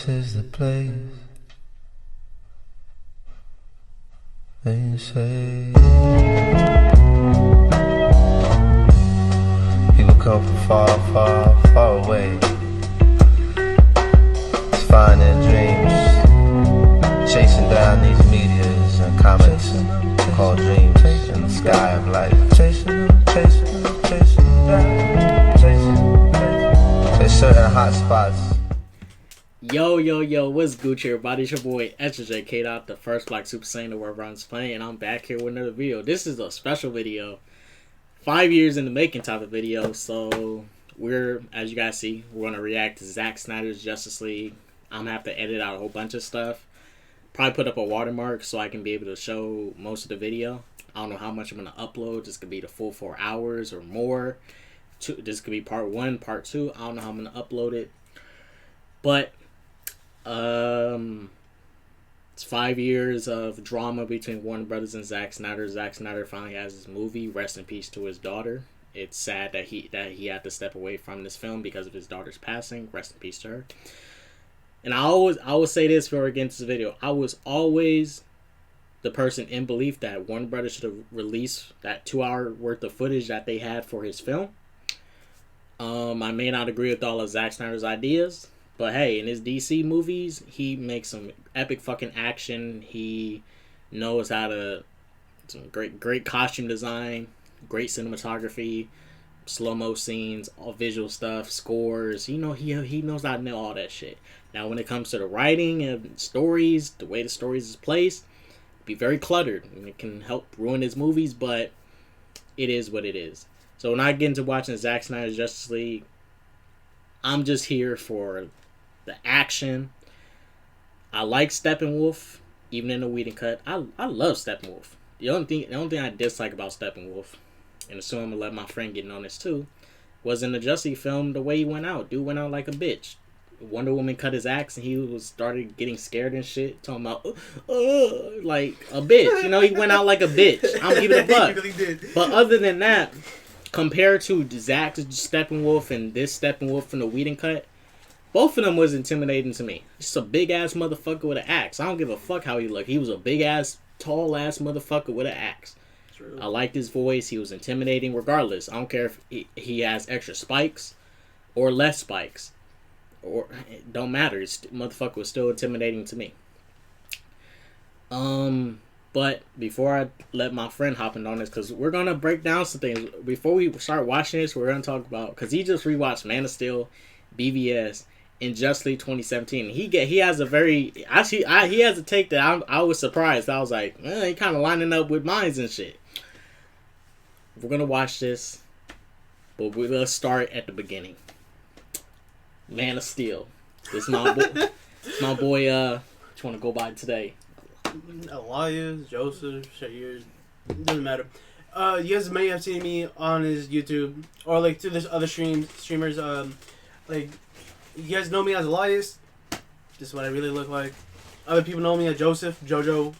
This is the place. They say people come from far, far, far away to find their dreams, chasing down these meteors and comets called dreams in the sky of life. There's certain hot spots. Yo, what's Gucci, everybody? It's your boy, ssjk-dots, the first black super saiyan the world runs playing, and I'm back here with another video. This is a special video, 5 years in the making type of video, so we're, as you guys see, we're going to react to Zack Snyder's Justice League. I'm going to have to edit out a whole bunch of stuff, probably put up a watermark so I can be able to show most of the video. I don't know how much I'm going to upload. This could be the full 4 hours or more. This could be part 1, part 2. I don't know how I'm going to upload it, but it's 5 years of drama between Warner Brothers and Zack Snyder. Zack Snyder finally has his movie. Rest in peace to his daughter. It's sad that he had to step away from this film because of his daughter's passing. Rest in peace to her. And I will say this before we get into this video. I was always the person in belief that Warner Brothers should have released that 2-hour worth of footage that they had for his film. I may not agree with all of Zack Snyder's ideas, but hey, in his DC movies, he makes some epic fucking action. He knows how to, some great costume design, great cinematography, slow-mo scenes, all visual stuff, scores. You know, he knows how to nail all that shit. Now, when it comes to the writing and stories, the way the stories is placed, be very cluttered, and it can help ruin his movies, but it is what it is. So when I get into watching Zack Snyder's Justice League, I'm just here for the action. I like Steppenwolf, even in the Whedon cut. I love Steppenwolf. The only thing I dislike about Steppenwolf, and assume I'm gonna let my friend get in on this too, was in the Justice League film the way he went out. Dude went out like a bitch. Wonder Woman cut his axe and he started getting scared and shit, talking about like a bitch. You know, he went out like a bitch. I'm giving it a buck. He really did. But other than that, compared to Zack's Steppenwolf and this Steppenwolf from the Whedon cut, both of them was intimidating to me. Just a big ass motherfucker with an axe. I don't give a fuck how he looked. He was a big ass, tall ass motherfucker with an axe. True. I liked his voice. He was intimidating regardless. I don't care if he has extra spikes or less spikes. Or it don't matter. This motherfucker was still intimidating to me. But before I let my friend hop in on this, because we're gonna break down some things before we start watching this. We're gonna talk about, because he just rewatched Man of Steel, BVS, and Justice League 2017. He has a very he has a take that I was surprised. I was like, he kind of lining up with mines and shit. We're gonna watch this, but let's start at the beginning. Man of Steel. This is my boy. My boy. What you want to go by today? Elias, Joseph, Shayir, doesn't matter. You guys may have seen me on his YouTube or like through this other streamers. Like you guys know me as Elias. This is what I really look like. Other people know me as Joseph, Jojo.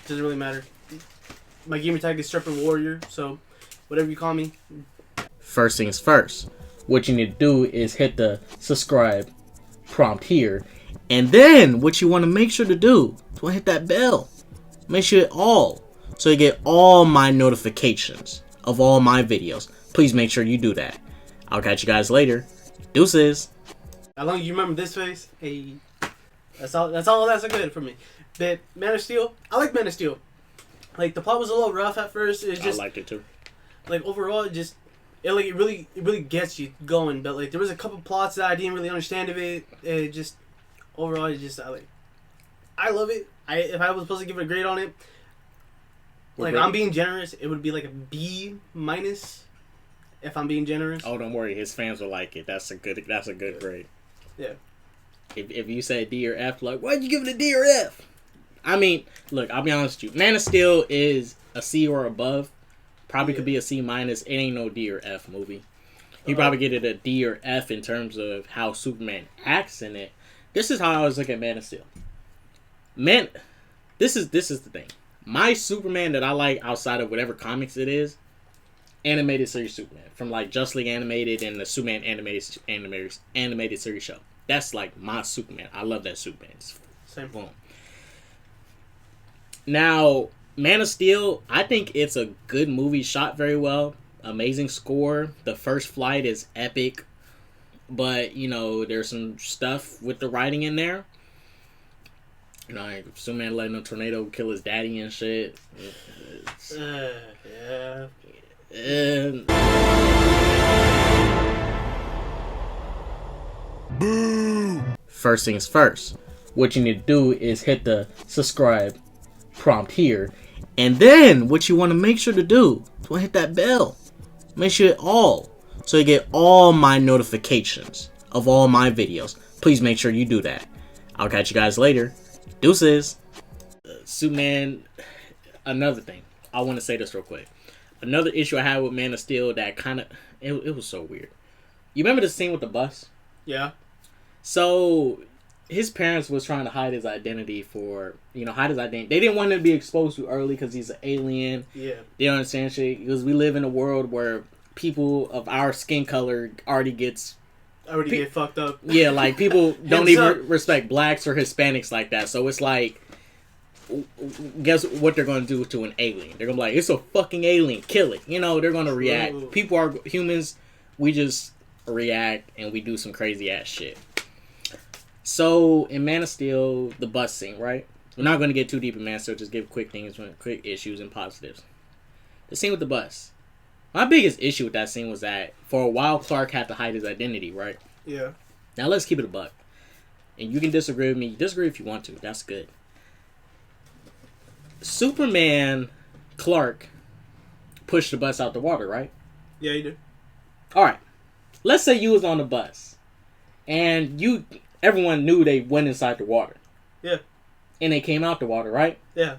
Doesn't really matter. My gamer tag is Serpent Warrior, so whatever you call me. First things first. What you need to do is hit the subscribe prompt here. And then what you want to make sure to do is hit that bell. Make sure it all. So you get all my notifications of all my videos. Please make sure you do that. I'll catch you guys later. Deuces. As long as you remember this face, hey. That's all good for me. But Man of Steel, I like Man of Steel. Like the plot was a little rough at first. It just, I liked it too. Like overall it really gets you going, but like there was a couple plots that I didn't really understand of it. It just overall, I love it. If I was supposed to give it a grade on it, like I'm being generous, it would be like a B-. If I'm being generous. Oh, don't worry, his fans will like it. That's a good grade. Yeah. If you say D or F, like why'd you give it a D or F? I mean, look, I'll be honest with you. Man of Steel is a C or above. Probably could be a C-. It ain't no D or F movie. He probably get it a D or F in terms of how Superman acts in it. This is how I always look at Man of Steel. Man, this is the thing. My Superman that I like outside of whatever comics it is, animated series Superman. From like Justice League animated and the Superman animated series show. That's like my Superman. I love that Superman. Same. Boom. Now, Man of Steel, I think it's a good movie, shot very well. Amazing score. The first flight is epic. But, you know, there's some stuff with the writing in there. You know, like Superman letting a tornado kill his daddy and shit. Yeah. And Boo! first things first. What you need to do is hit the subscribe prompt here. And then what you want to make sure to do is hit that bell. Make sure all. So you get all my notifications of all my videos. Please make sure you do that. I'll catch you guys later. Deuces. Superman. Another thing. I want to say this real quick. Another issue I had with Man of Steel that kind of... It was so weird. You remember the scene with the bus? Yeah. So... his parents was trying to hide his identity for... hide his identity. They didn't want him to be exposed too early because he's an alien. Yeah. They don't understand shit. Because we live in a world where people of our skin color already get fucked up. Yeah, like people don't even respect blacks or Hispanics like that. So it's like, guess what they're going to do to an alien? They're going to be like, it's a fucking alien, kill it. They're going to react. Ooh. People are humans. We just react and we do some crazy ass shit. So in Man of Steel, the bus scene, right? We're not going to get too deep in Man of Steel. Just give quick things, quick issues and positives. The scene with the bus. My biggest issue with that scene was that for a while Clark had to hide his identity, right? Yeah. Now let's keep it a buck. And you can disagree with me. Disagree if you want to. That's good. Superman, Clark, pushed the bus out the water, right? Yeah, you did. Alright. Let's say you was on the bus. And everyone knew they went inside the water. Yeah. And they came out the water, right? Yeah.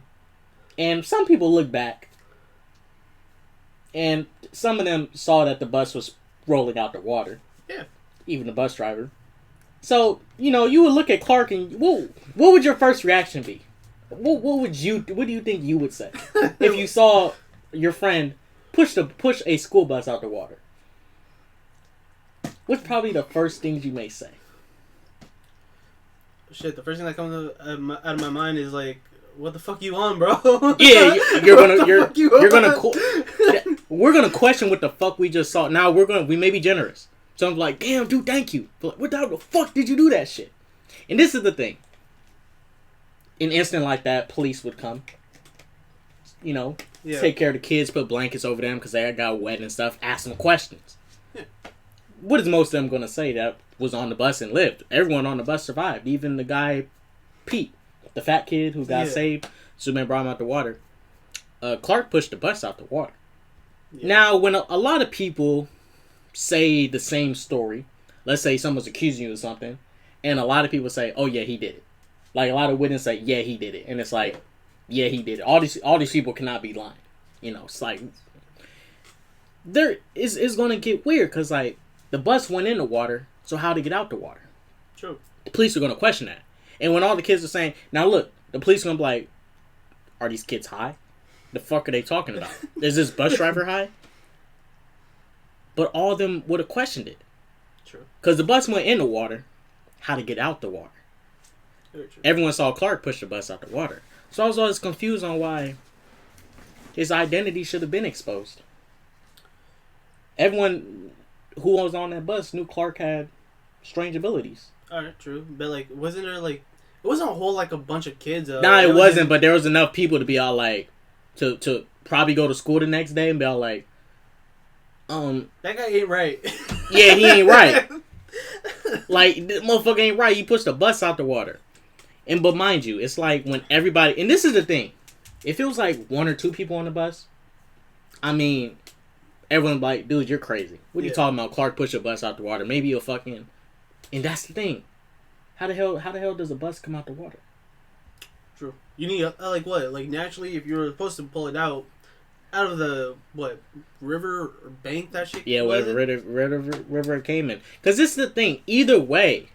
And some people look back. And some of them saw that the bus was rolling out the water. Yeah. Even the bus driver. So, you would look at Clark and what would your first reaction be? What do you think you would say if you saw your friend push a school bus out the water? What's probably the first things you may say? Shit, the first thing that comes out of my mind is like, what the fuck you on, bro? Yeah, we're gonna question what the fuck we just saw. Now we may be generous. So I'm like, damn, dude, thank you. But what the fuck did you do that shit? And this is the thing. In an instant like that, police would come. Take care of the kids, put blankets over them because they got wet and stuff. Ask them questions. Yeah. What is most of them gonna say that was on the bus and lived? Everyone on the bus survived. Even the guy, Pete. The fat kid who got saved, Superman brought him out the water. Clark pushed the bus out the water. Yeah. Now, when a lot of people say the same story, let's say someone's accusing you of something, and a lot of people say, "Oh yeah, he did it." Like a lot of witnesses say, "Yeah, he did it," and it's like, "Yeah, he did it." All these people cannot be lying. It's like it's going to get weird because like the bus went in the water, so how to get out the water? True. The police are going to question that. And when all the kids are saying, now look, the police are going to be like, are these kids high? The fuck are they talking about? Is this bus driver high? But all of them would have questioned it. True. Because the bus went in the water. How to get out the water? Very true. Everyone saw Clark push the bus out the water. So I was always confused on why his identity should have been exposed. Everyone who was on that bus knew Clark had strange abilities. Alright, true. But like, wasn't there like... It wasn't a whole like a bunch of kids. Nah, it wasn't, but there was enough people to be all like... To probably go to school the next day and be all like... That guy ain't right. Yeah, he ain't right. Like, this motherfucker ain't right. He pushed the bus out the water. But mind you, it's like when everybody... And this is the thing. If it was like one or two people on the bus... I mean... Everyone's like, dude, you're crazy. What are you talking about? Clark pushed a bus out the water. Maybe you'll fucking... And that's the thing. How the hell does a bus come out the water? True. You need like what? Like naturally, if you were supposed to pull it out of the river or bank that shit. Yeah, whatever river it came in. Because this is the thing. Either way,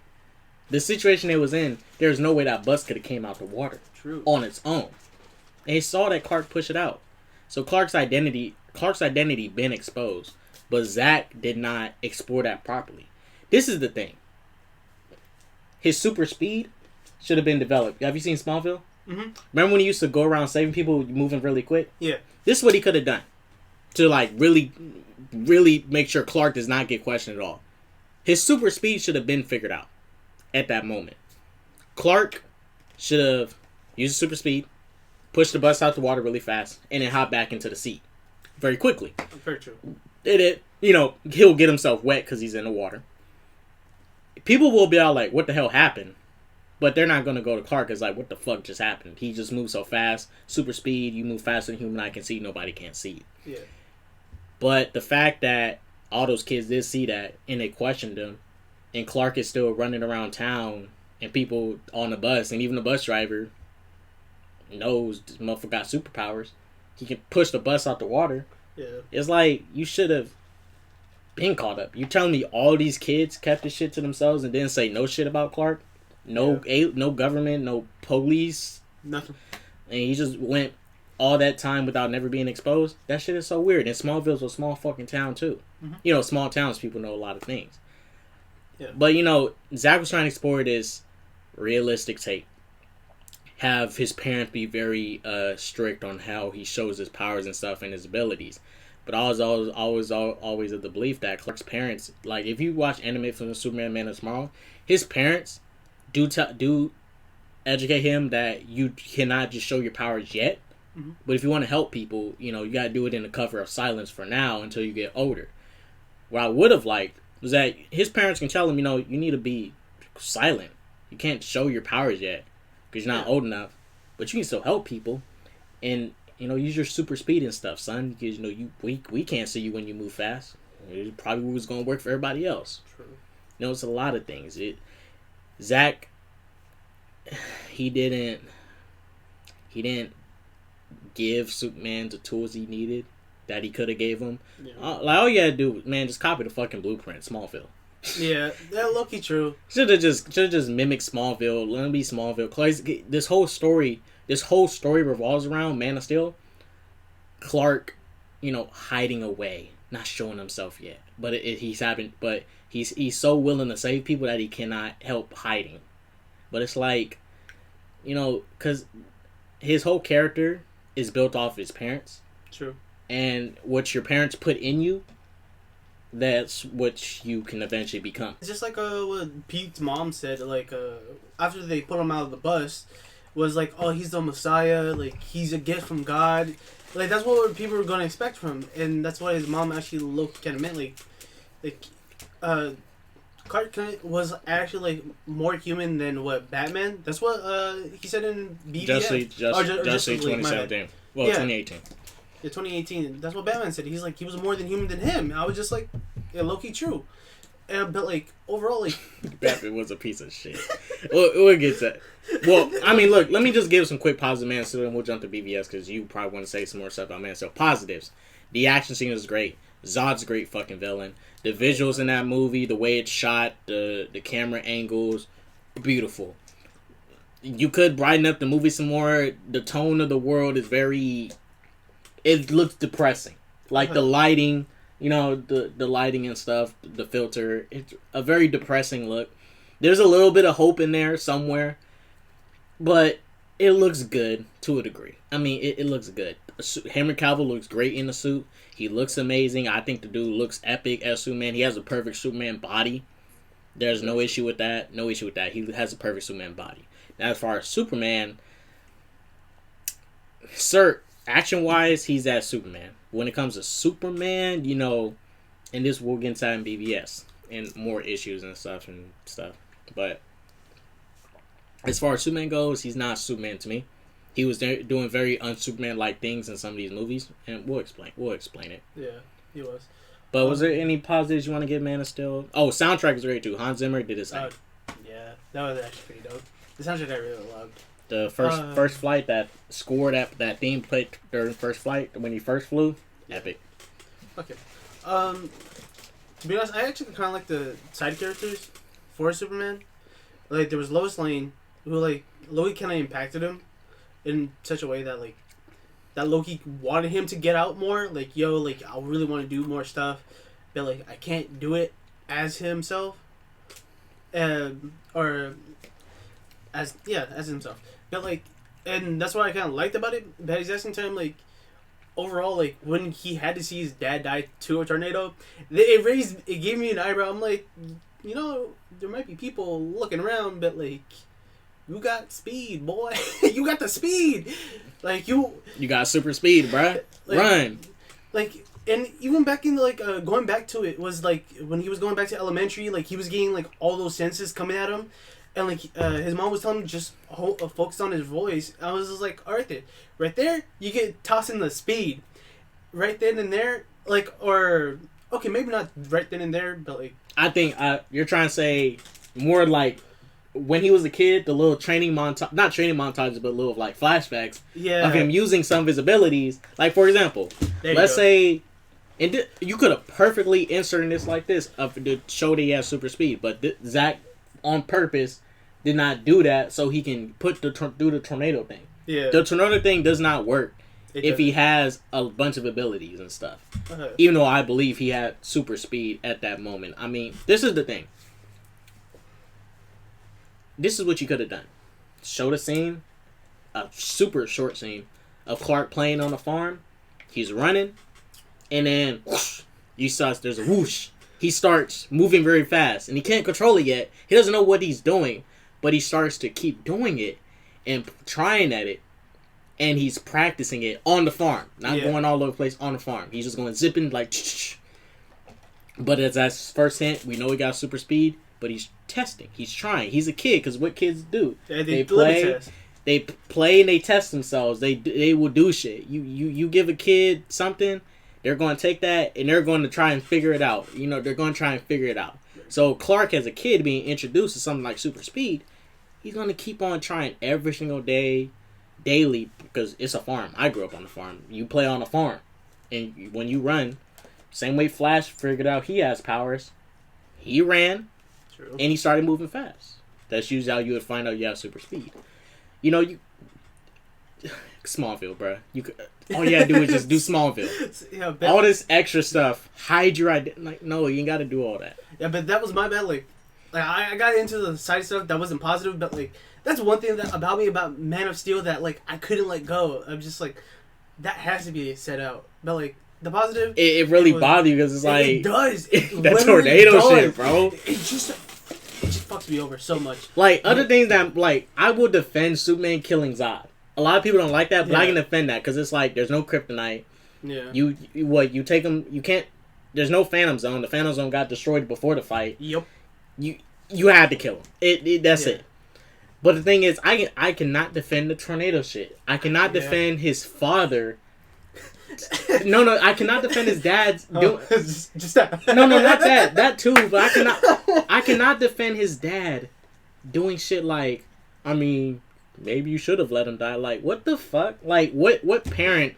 the situation it was in, there's no way that bus could have came out the water. True. On its own. They saw that Clark push it out. So Clark's identity been exposed, but Zack did not explore that properly. This is the thing. his super speed should have been developed. Have you seen Smallville? Mm-hmm. Remember when he used to go around saving people, moving really quick? Yeah. This is what he could have done to like really, really make sure Clark does not get questioned at all. His super speed should have been figured out at that moment. Clark should have used his super speed, pushed the bus out the water really fast, and then hop back into the seat very quickly. Very true. He'll get himself wet because he's in the water. People will be all like, what the hell happened? But they're not going to go to Clark as like, what the fuck just happened? He just moved so fast. Super speed, you move faster than human eye can see. Nobody can see it. Yeah. But the fact that all those kids did see that and they questioned him, and Clark is still running around town, and people on the bus, and even the bus driver knows this motherfucker got superpowers. He can push the bus out the water. Yeah. It's like, you should have been caught up. You telling me all these kids kept this shit to themselves and didn't say no shit about Clark? No government, no police. Nothing. And he just went all that time without never being exposed. That shit is so weird. And Smallville's a small fucking town too. Mm-hmm. Small towns, people know a lot of things. Yeah. But Zack was trying to explore this realistic take. Have his parents be very strict on how he shows his powers and stuff and his abilities. But I was always of the belief that Clark's parents, like if you watch anime from the Superman Man of Tomorrow, his parents do educate him that you cannot just show your powers yet. Mm-hmm. But if you want to help people, you got to do it in the cover of silence for now until you get older. What I would have liked was that his parents can tell him, you need to be silent. You can't show your powers yet because you're not old enough. But you can still help people. And, use your super speed and stuff, son. Because, we can't see you when you move fast. It probably was going to work for everybody else. True. It's a lot of things. Zack, he didn't give Superman the tools he needed that he could have gave him. Yeah. All you had to do, man, just copy the fucking blueprint, Smallville. Yeah, that low-key true. Should have just mimicked Smallville. Let him be Smallville. Cause this whole story revolves around Man of Steel. Clark, hiding away, not showing himself yet. But he's so willing to save people that he cannot help hiding. But it's like, because his whole character is built off his parents. True. And what your parents put in you, that's what you can eventually become. It's just like what Pete's mom said, after they put him out of the bus, was like, oh, he's the Messiah, like, he's a gift from God. Like, that's what people were going to expect from him. And that's what his mom actually kind of meant, Clark Kent was actually more human than what Batman. That's what he said in BVS. Just 2017. Well, 2018. Yeah, 2018. That's what Batman said. He's like, he was more than human than him. And I was just like, yeah, low-key true. But overall, Batman was a piece of shit. We'll get to that. Well, I mean, look, let me just give some quick positive Man of Steel and we'll jump to BVS because you probably want to say some more stuff about Man of Steel. Positives. The action scene was great. Zod's a great fucking villain. The visuals in that movie, the way it's shot, the camera angles, beautiful. You could brighten up the movie some more. The tone of the world is it looks depressing. The lighting, the lighting and stuff, the filter, it's a very depressing look. There's a little bit of hope in there somewhere, but it looks good to a degree. I mean, it looks good. Henry Cavill looks great in the suit. He looks amazing. I think the dude looks epic as Superman. He has a perfect Superman body. There's no issue with that. He has a perfect Superman body. Now, as far as Superman, action-wise, he's that Superman. When it comes to Superman, and this we'll get inside in BVS and more issues and stuff. But as far as Superman goes, he's not Superman to me. He was doing very un-Superman-like things in some of these movies, and we'll explain it. Yeah, he was. But was there any positives you want to give Man of Steel? Oh, soundtrack is great too. Hans Zimmer did his thing. Yeah, that was actually pretty dope. The soundtrack I really loved. The first flight, that score, that theme played during first flight when he first flew, epic. Okay. To be honest, I actually kind of like the side characters for Superman. There was Lois Lane, who Loki kind of impacted him in such a way that that Loki wanted him to get out more. I really want to do more stuff, but I can't do it as himself. or as himself. But like, and that's what I kind of liked about it. But at the same time, like overall, like when he had to see his dad die to a tornado, it gave me an eyebrow. I'm like, you know, there might be people looking around, but like, you got speed, boy. You got the speed. Like you got super speed, bruh. Like, run. Like, and even back in like going back to it was like when he was going back to elementary, like he was getting like all those senses coming at him, and like his mom was telling him just focus on his voice. I was just like, all right there, you get tossing the speed, right then and there, like, or okay, maybe not right then and there, but like I think you're trying to say more like when he was a kid, the little training montage, not training montages, but little like flashbacks of him using some of his abilities. Like for example, let's say. And you could have perfectly inserted this like this to show that he has super speed, but Zack on purpose did not do that so he can do the tornado thing. Yeah, the tornado thing does not work if he has a bunch of abilities and stuff. Even though I believe he had super speed at that moment. I mean, this is the thing. This is what you could have done. Show the scene, a super short scene of Clark playing on the farm. He's running. And then whoosh, there's a whoosh. He starts moving very fast, and he can't control it yet. He doesn't know what he's doing, but he starts to keep doing it and trying at it, and he's practicing it on the farm, not going all over the place on the farm. He's just going zipping like. But as that's first hint, we know he got super speed, but he's testing. He's trying. He's a kid, because what kids do? They play. They play and they test themselves. They will do shit. You give a kid something. They're going to take that and they're going to try and figure it out. You know, they're going to try and figure it out. So Clark, as a kid, being introduced to something like super speed, he's going to keep on trying every single day, daily, because it's a farm. I grew up on the farm. You play on a farm. And when you run, same way Flash figured out he has powers, he ran, and he started moving fast. That's usually how you would find out you have super speed. You know, Smallville, bro. All you gotta do is just do Smallville. All this extra stuff, hide your identity. Like, no, you ain't gotta do all that. Yeah, but that was my bad. Like I got into the side stuff that wasn't positive, but like that's one thing about me about Man of Steel that like I couldn't let go. I'm just like that has to be set out. But like the positive, it really bothers you because it's like it does. That tornado shit, bro. It just fucks me over so much. Like other things that like I will defend Superman killing Zod. A lot of people don't like that, but I can defend that because it's like there's no kryptonite. Yeah. You take them. You can't. There's no Phantom Zone. The Phantom Zone got destroyed before the fight. Yep. You had to kill him. That's it. But the thing is, I cannot defend the tornado shit. I cannot defend his father. No, I cannot defend his dad's. Just that. No, not that. That too. But I cannot defend his dad doing shit like. I mean. Maybe you should have let him die. Like, what the fuck? Like, what parent...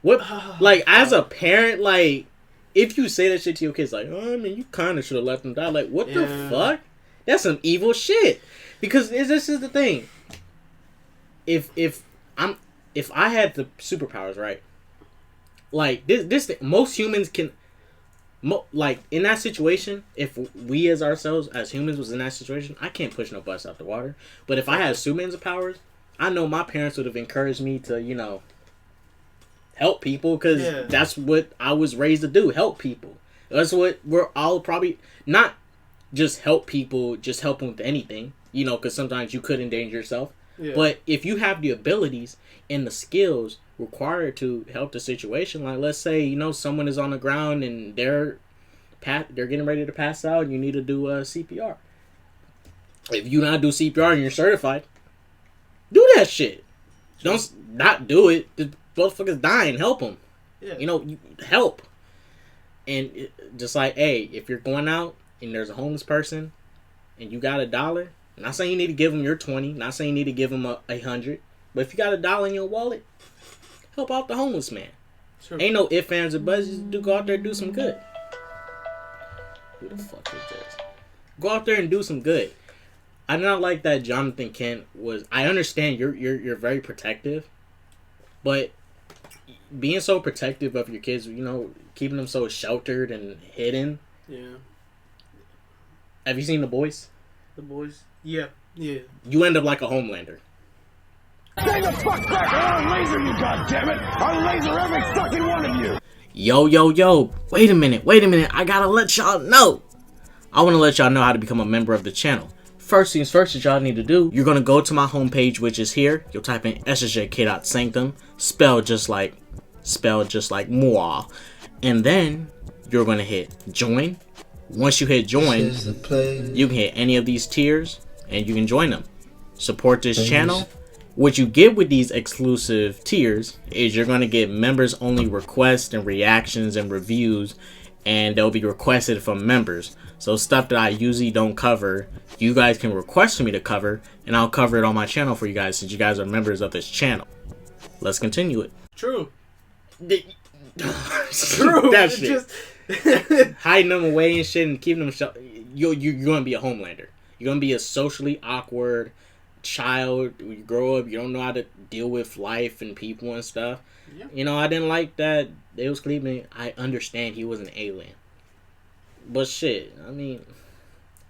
Like, as a parent, like, if you say that shit to your kids, like, oh, I mean, you kind of should have let them die. Like, what the fuck? That's some evil shit. Because this is the thing. If I had the superpowers, right? Like, this thing, most humans can... like, in that situation, if we as ourselves, as humans, was in that situation, I can't push no bus out the water. But if I had Superman's powers, I know my parents would have encouraged me to, you know, help people. Because that's what I was raised to do, help people. That's what we're all probably, not just help people, just help them with anything. You know, because sometimes you could endanger yourself. Yeah. But if you have the abilities and the skills required to help the situation, like let's say, you know, someone is on the ground and they're getting ready to pass out and you need to do CPR. If you not do CPR and you're certified, do that shit. Don't not do it. The motherfucker's dying. Help him. Yeah. You know, help. And just like, hey, if you're going out and there's a homeless person and you got $1, I'm not saying you need to give them your 20. Not saying you need to give them 100. But if you got $1 in your wallet, help out the homeless man. Sure. Ain't no ifs, ands, or buts. Just go out there and do some good. Who the fuck is this? Go out there and do some good. I do not like that Jonathan Kent was... I understand you're very protective. But being so protective of your kids, you know, keeping them so sheltered and hidden. Yeah. Have you seen The Boys? The boys. Yeah. Yeah. You end up like a Homelander. Stay the fuck back, or I'll laser you, goddammit! I'll laser every fucking one of you! Yo. Wait a minute. I gotta let y'all know. I want to let y'all know how to become a member of the channel. First things first that y'all need to do, you're going to go to my homepage, which is here. You'll type in ssjk-dots, spelled just like moi. And then you're going to hit join. Once you hit join, you can hit any of these tiers and you can join them. Support this channel. What you get with these exclusive tiers is you're going to get members only requests and reactions and reviews, and they'll be requested from members. So stuff that I usually don't cover, you guys can request for me to cover, and I'll cover it on my channel for you guys since you guys are members of this channel. Let's continue it. True. True. That shit. Just Hiding them away and shit and keeping them you're going to be a Homelander. You're going to be a socially awkward child. When you grow up, you don't know how to deal with life and people and stuff. Yeah. You know, I didn't like that they was Cleveland. I understand he was an alien, but shit, I mean,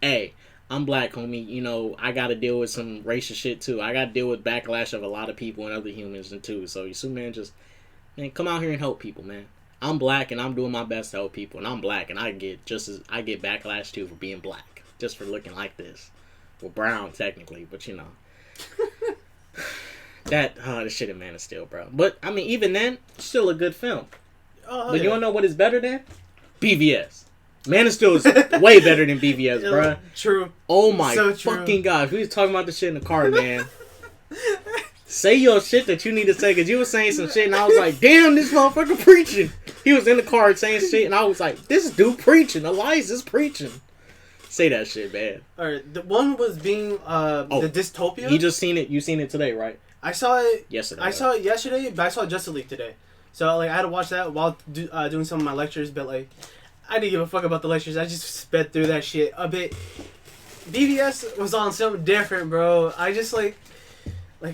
hey, I'm black, homie. You know, I gotta deal with some racist shit too. I gotta deal with backlash of a lot of people and other humans too. So you Superman, just man, come out here and help people, man. I'm black and I'm doing my best to help people, and I'm black and I get backlash too for being black, just for looking like this. Well, brown technically, but you know. The shit in Man of Steel, bro. But I mean, even then, still a good film. Oh, but you wanna know what is better than? BVS. Man of Steel is way better than BVS, bro. True. Oh my so true. fucking god! We was talking about this shit in the car, man. Say your shit that you need to say, because you was saying some shit, and I was like, damn, this motherfucker preaching. He was in the car saying shit, and I was like, this dude preaching. Elias is preaching. Say that shit, man. Alright, the one was being the dystopia. You just seen it. You seen it today, right? I saw it yesterday. I saw it yesterday, but I saw Justice League today. So like I had to watch that while doing some of my lectures. But like, I didn't give a fuck about the lectures. I just sped through that shit a bit. BVS was on something different, bro. I just like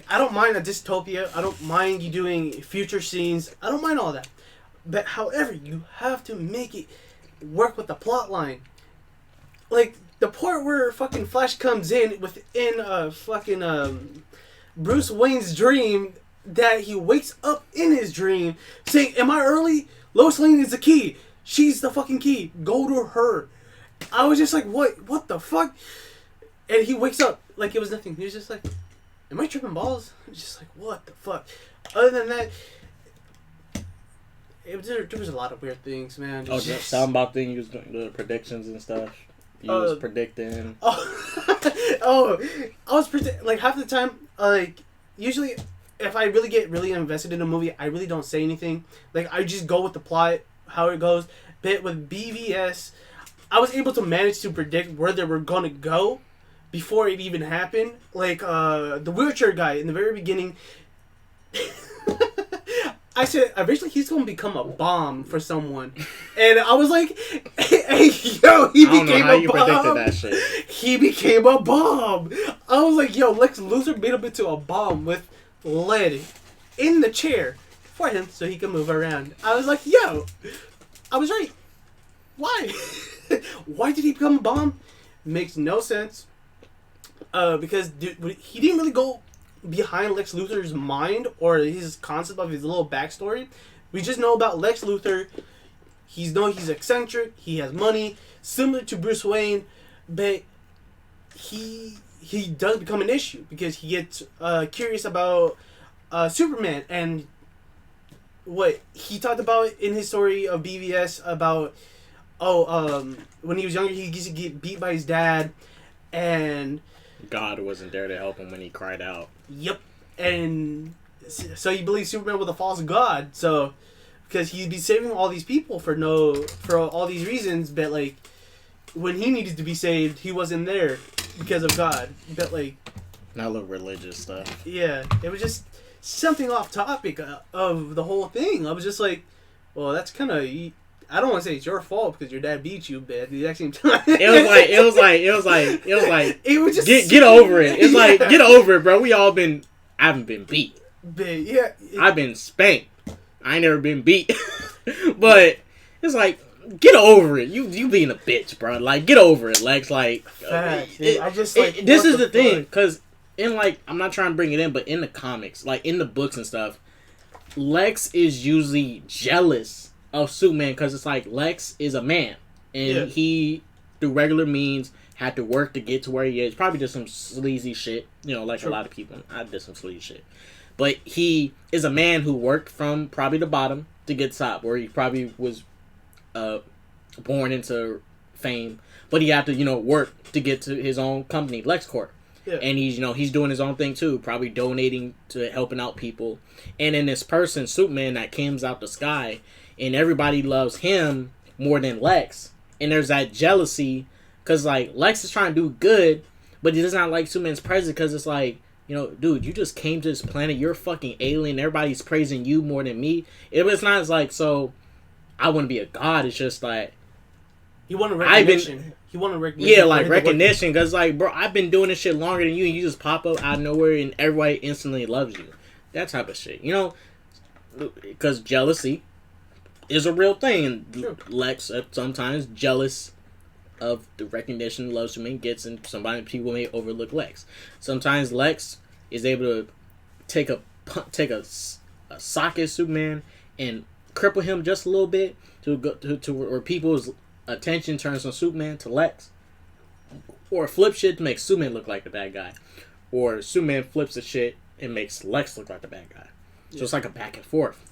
I don't mind a dystopia. I don't mind you doing future scenes. I don't mind all that. But however, you have to make it work with the plot line. Like the part where fucking Flash comes in within fucking Bruce Wayne's dream, that he wakes up in his dream saying, "Am I early? Lois Lane is the key. She's the fucking key. Go to her." I was just like, what the fuck? And he wakes up like it was nothing. He was just like, "Am I tripping balls?" I was just like, what the fuck? Other than that, there was a lot of weird things, man. Just something about things you was doing, the predictions and stuff. You was predicting. I was like half the time, usually if I really get really invested in a movie, I really don't say anything. Like I just go with the plot, how it goes. But with BVS, I was able to manage to predict where they were gonna go before it even happened. Like the wheelchair guy in the very beginning. I said, eventually he's going to become a bomb for someone. And I was like, hey, yo, he became a bomb. That shit. He became a bomb. I was like, yo, Lex Luthor made him into a bomb with lead in the chair for him so he can move around. I was like, yo, I was right. Why? Why did he become a bomb? Makes no sense. Because he didn't really go behind Lex Luthor's mind or his concept of his little backstory. We just know about Lex Luthor. He's eccentric. He has money, similar to Bruce Wayne, but he does become an issue because he gets curious about Superman and what he talked about in his story of BVS about when he was younger he used to get beat by his dad and God wasn't there to help him when he cried out. Yep. And so he believes Superman was a false god. So because he'd be saving all these people for all these reasons, but like when he needed to be saved, he wasn't there because of God. But like not a little religious stuff. Yeah, it was just something off topic of the whole thing. I was just like, well, that's kind of. I don't want to say it's your fault because your dad beat you, but at the exact same time, it was just get over it. It's like get over it, bro. I haven't been beat. But yeah, I've been spanked. I ain't never been beat. But it's like get over it. You being a bitch, bro. Like, get over it, Lex. Like, Facts, I just like this is the thing, because in like, I'm not trying to bring it in, but in the comics, like in the books and stuff, Lex is usually jealous of Superman because it's like Lex is a man and he, through regular means, had to work to get to where he is. Probably did some sleazy shit, you know, like a lot of people. I did some sleazy shit, but he is a man who worked from probably the bottom to get top, where he probably was born into fame, but he had to, you know, work to get to his own company, LexCorp. Yeah. And he's, you know, he's doing his own thing too, probably donating to helping out people. And then this person, Superman, that comes out the sky, and everybody loves him more than Lex. And there's that jealousy, because like Lex is trying to do good, but he does not like Superman's presence, because it's like, you know, dude, you just came to this planet, you're a fucking alien, everybody's praising you more than me. It's not as like, so I want to be a god. It's just like, he wanted recognition. He wanted recognition. Yeah, like recognition. Because, like, bro, I've been doing this shit longer than you, and you just pop up out of nowhere, and everybody instantly loves you. That type of shit. You know? Because jealousy is a real thing. And sure. Lex sometimes jealous of the recognition love Superman gets, and sometimes people may overlook Lex. Sometimes Lex is able to take a sock at Superman and cripple him just a little bit to go to where people's attention turns from Superman to Lex, or flip shit to make Superman look like the bad guy, or Superman flips the shit and makes Lex look like the bad guy. So it's like a back and forth.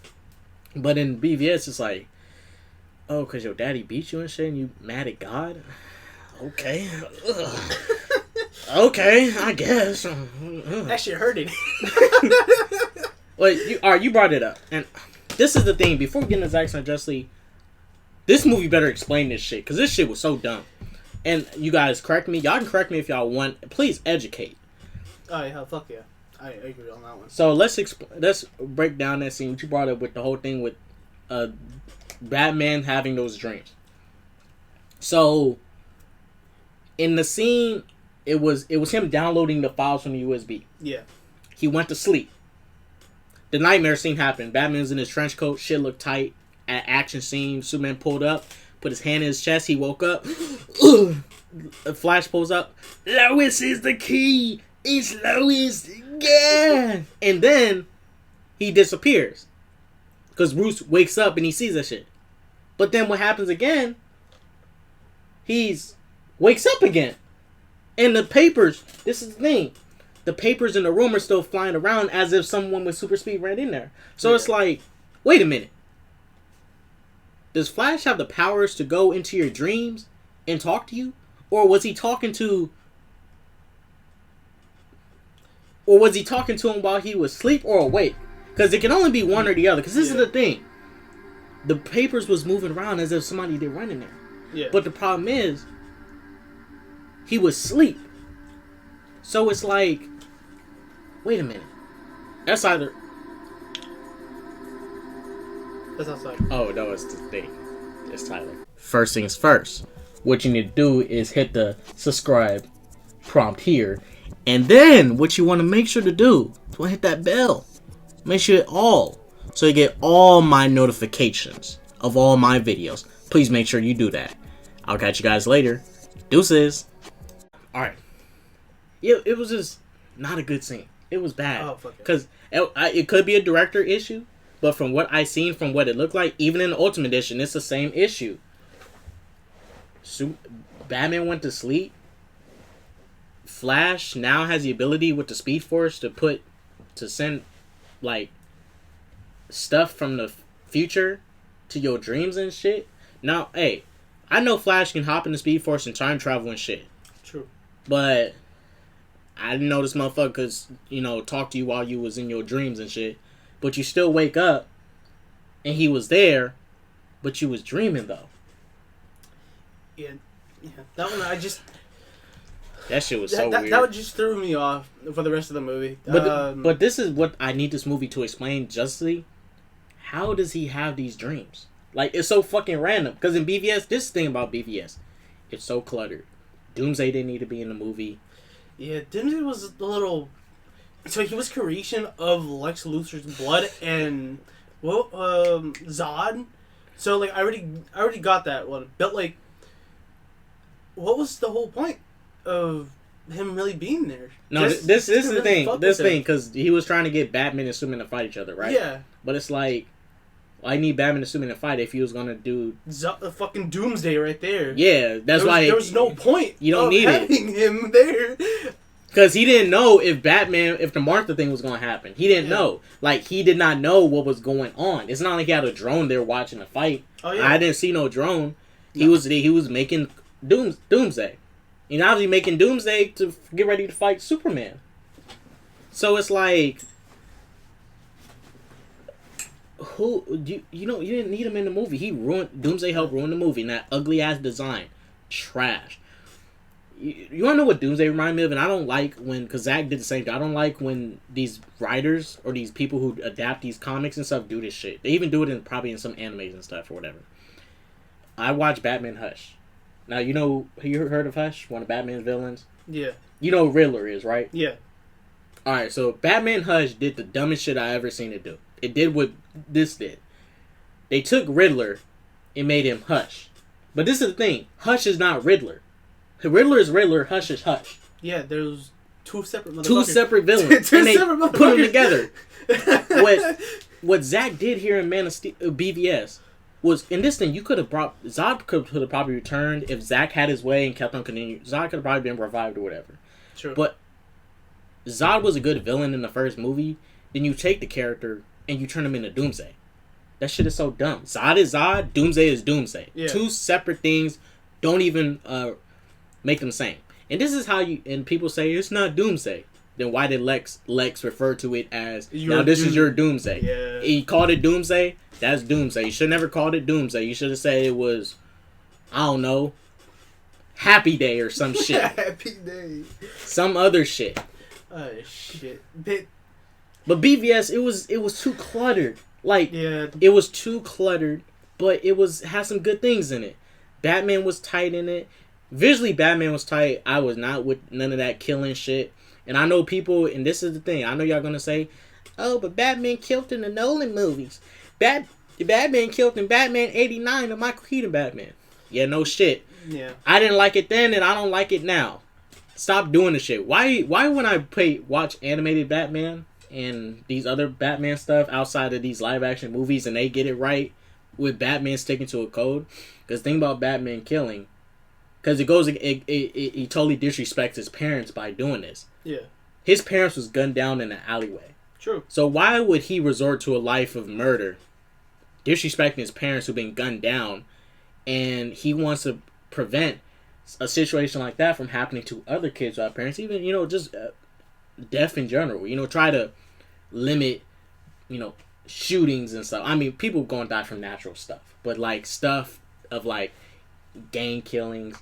But in BVS, it's like, oh, because your daddy beat you and shit, and you mad at God? Okay. Okay, I guess. That shit hurted. Well, you brought it up, and this is the thing. Before we get into Zack Snyder Justice League, this movie better explain this shit, because this shit was so dumb. And you guys correct me. Y'all can correct me if y'all want. Please educate. Oh, yeah, fuck yeah. I agree on that one. So let's break down that scene, what you brought up with the whole thing with Batman having those dreams. So, in the scene, it was him downloading the files from the USB. Yeah. He went to sleep. The nightmare scene happened. Batman's in his trench coat. Shit looked tight. At action scene, Superman pulled up, put his hand in his chest. He woke up. Flash pulls up. Lois is the key. It's Lois. Yeah. And then he disappears because Bruce wakes up and he sees that shit. But then what happens again? He's wakes up again, and the papers. This is the thing. The papers in the room are still flying around as if someone with super speed ran in there. So It's like, wait a minute. Does Flash have the powers to go into your dreams and talk to you? Or was he talking to him while he was asleep or awake? Because it can only be one or the other. Because this is the thing. The papers was moving around as if somebody did run in there. Yeah. But the problem is, he was asleep. So it's like, wait a minute. That's either... That's outside. Oh, no, it's the thing. It's Tyler. First things first. What you need to do is hit the subscribe prompt here. And then, what you want to make sure to do is hit that bell. Make sure it all. So you get all my notifications of all my videos. Please make sure you do that. I'll catch you guys later. Deuces. Alright. It was just not a good scene. It was bad. Oh, fuck it. Because it could be a director issue. But from what I seen, from what it looked like, even in the Ultimate Edition, it's the same issue. Batman went to sleep. Flash now has the ability with the Speed Force to send like stuff from the future to your dreams and shit. Now, hey, I know Flash can hop in the Speed Force and time travel and shit. True. But I didn't know this motherfucker could, talk to you while you was in your dreams and shit. But you still wake up, and he was there, but you was dreaming, though. Yeah. That one, that shit was so weird. That just threw me off for the rest of the movie. But this is what I need this movie to explain justly. How does he have these dreams? Like, it's so fucking random. Because in BVS, this thing about BVS, it's so cluttered. Doomsday didn't need to be in the movie. Yeah, Doomsday was a little... So he was creation of Lex Luthor's blood and Zod, So like, I already got that one. But like, what was the whole point of him really being there? No, this is the really thing. This thing, because he was trying to get Batman and Superman to fight each other, right? Yeah. But it's like, I need Batman and Superman to fight if he was gonna do Fucking Doomsday right there. Yeah, that's why there was no point. You don't need having him there. Because he didn't know if the Martha thing was going to happen. He didn't know. Like, he did not know what was going on. It's not like he had a drone there watching the fight. Oh, yeah. I didn't see no drone. He was making Doomsday. He's obviously making Doomsday to get ready to fight Superman. So it's like, you didn't need him in the movie. Doomsday helped ruin the movie. And that ugly ass design, trash. You want to know what Doomsday reminded me of? And I don't like because Zack did the same thing. I don't like when these writers or these people who adapt these comics and stuff do this shit. They even do it probably in some animes and stuff or whatever. I watch Batman Hush. Now, you heard of Hush? One of Batman's villains? Yeah. You know who Riddler is, right? Yeah. Alright, so Batman Hush did the dumbest shit I ever seen it do. It did what this did. They took Riddler and made him Hush. But this is the thing. Hush is not Riddler. Riddler is Riddler, Hush is Hush. Yeah, there's two separate motherfuckers. Two separate villains. And they put them together. What Zack did here in Man of Steel, BVS was, in this thing, Zod could have probably returned if Zack had his way and kept on continuing. Zod could have probably been revived or whatever. True. But Zod was a good villain in the first movie. Then you take the character and you turn him into Doomsday. That shit is so dumb. Zod is Zod, Doomsday is Doomsday. Yeah. Two separate things. Don't even make them same. And this is how people say it's not Doomsday. Then why did Lex refer to it as is your Doomsday? Yeah. He called it Doomsday. That's Doomsday. You should never called it Doomsday. You should have said it was, I don't know, Happy Day or some shit. Happy Day. Some other shit. Oh shit. But BVS, it was too cluttered. Like, yeah. It was too cluttered, but it had some good things in it. Batman was tight in it. Visually, Batman was tight. I was not with none of that killing shit. And I know people, and this is the thing, I know y'all gonna say, oh, but Batman killed in the Nolan movies. Batman killed in Batman 89, the Michael Keaton Batman. Yeah, no shit. Yeah. I didn't like it then, and I don't like it now. Stop doing the shit. Why when I watch animated Batman and these other Batman stuff outside of these live action movies and they get it right with Batman sticking to a code? Because the thing about Batman killing, because he totally disrespects his parents by doing this. Yeah. His parents was gunned down in an alleyway. True. So why would he resort to a life of murder, disrespecting his parents who've been gunned down, and he wants to prevent a situation like that from happening to other kids without parents, even, just death in general. Try to limit, shootings and stuff. I mean, people going to die from natural stuff, but like stuff of like gang killings,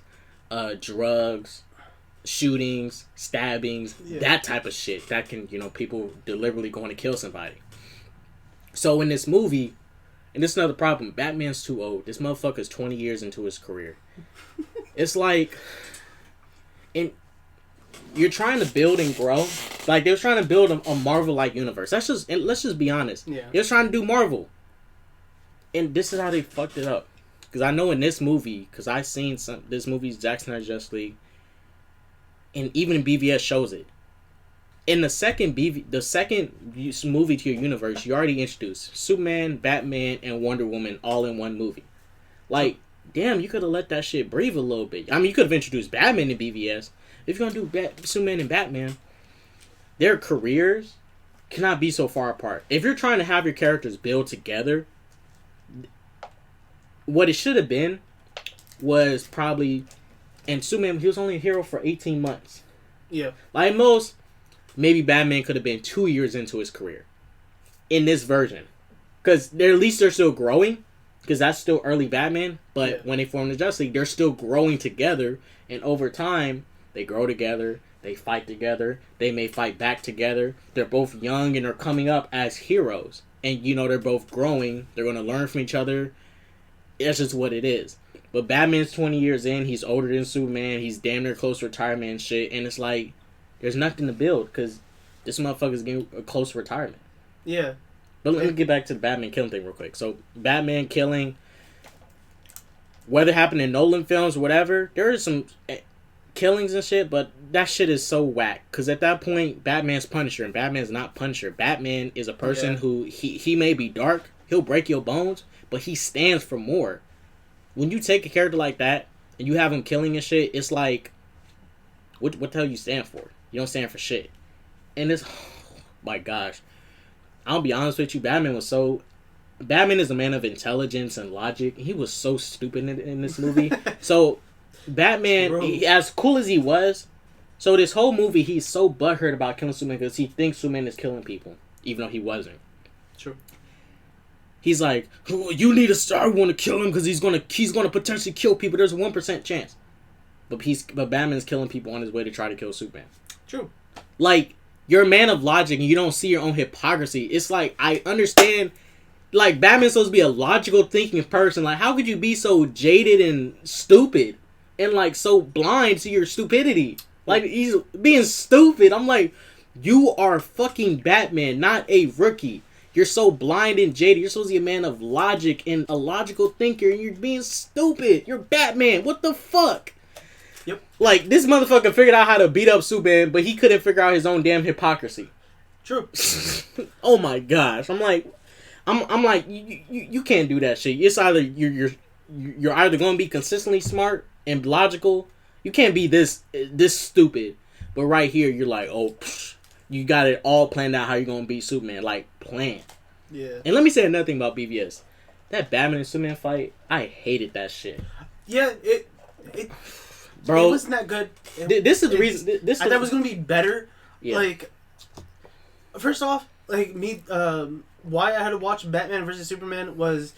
drugs, shootings, stabbings, that type of shit that can, people deliberately going to kill somebody. So in this movie, and this is another problem, Batman's too old. This motherfucker's 20 years into his career. It's like, and you're trying to build and grow. Like, they were trying to build a Marvel-like universe. Let's just be honest. Yeah. They were trying to do Marvel. And this is how they fucked it up. Because I know in this movie, because I've seen this movie, Zack Snyder's Justice League, and even in BVS shows it. In the second movie to your universe, you already introduced Superman, Batman, and Wonder Woman all in one movie. Like, damn, you could have let that shit breathe a little bit. I mean, you could have introduced Batman in BVS. If you're going to do Superman and Batman, their careers cannot be so far apart. If you're trying to have your characters build together, what it should have been was probably, and Superman, he was only a hero for 18 months. Yeah. Like most, maybe Batman could have been 2 years into his career in this version. Because at least they're still growing. Because that's still early Batman. But when they form the Justice League, they're still growing together. And over time, they grow together. They fight together. They may fight back together. They're both young and they're coming up as heroes. And, they're both growing. They're going to learn from each other. That's just what it is. But Batman's 20 years in. He's older than Superman. He's damn near close to retirement and shit. And it's like, there's nothing to build. Because this motherfucker's getting a close retirement. Yeah. But let me get back to the Batman killing thing real quick. So, Batman killing, whether it happened in Nolan films or whatever, there is some killings and shit, but that shit is so whack. Because at that point, Batman's Punisher, and Batman's not Punisher. Batman is a person who, he may be dark, he'll break your bones, but he stands for more. When you take a character like that, and you have him killing and shit, it's like, what the hell you stand for? You don't stand for shit. And it's, oh my gosh. I'll be honest with you, Batman is a man of intelligence and logic. He was so stupid in this movie. So, Batman, as cool as he was, so this whole movie, he's so butthurt about killing Superman because he thinks Superman is killing people, even though he wasn't. True. He's like, oh, you need to start want to kill him because he's gonna potentially kill people. There's a 1% chance, but Batman's killing people on his way to try to kill Superman. True. Like, you're a man of logic and you don't see your own hypocrisy. It's like, I understand. Like, Batman's supposed to be a logical thinking person. Like, how could you be so jaded and stupid? And, like, so blind to your stupidity. Like, he's being stupid. I'm like, you are fucking Batman, not a rookie. You're so blind and jaded. You're supposed to be a man of logic and a logical thinker. And you're being stupid. You're Batman. What the fuck? Yep. Like, this motherfucker figured out how to beat up Superman, but he couldn't figure out his own damn hypocrisy. True. Oh, my gosh. I'm like, you can't do that shit. It's either you're either going to be consistently smart and logical. You can't be this stupid. But right here, you're like, oh, you got it all planned out how you're going to beat Superman. Like, planned. Yeah. And let me say another thing about BVS. That Batman and Superman fight, I hated that shit. Yeah, bro, it wasn't that good. This is the reason. I thought it was going to be better. Yeah. Like, first off, like, why I had to watch Batman vs. Superman was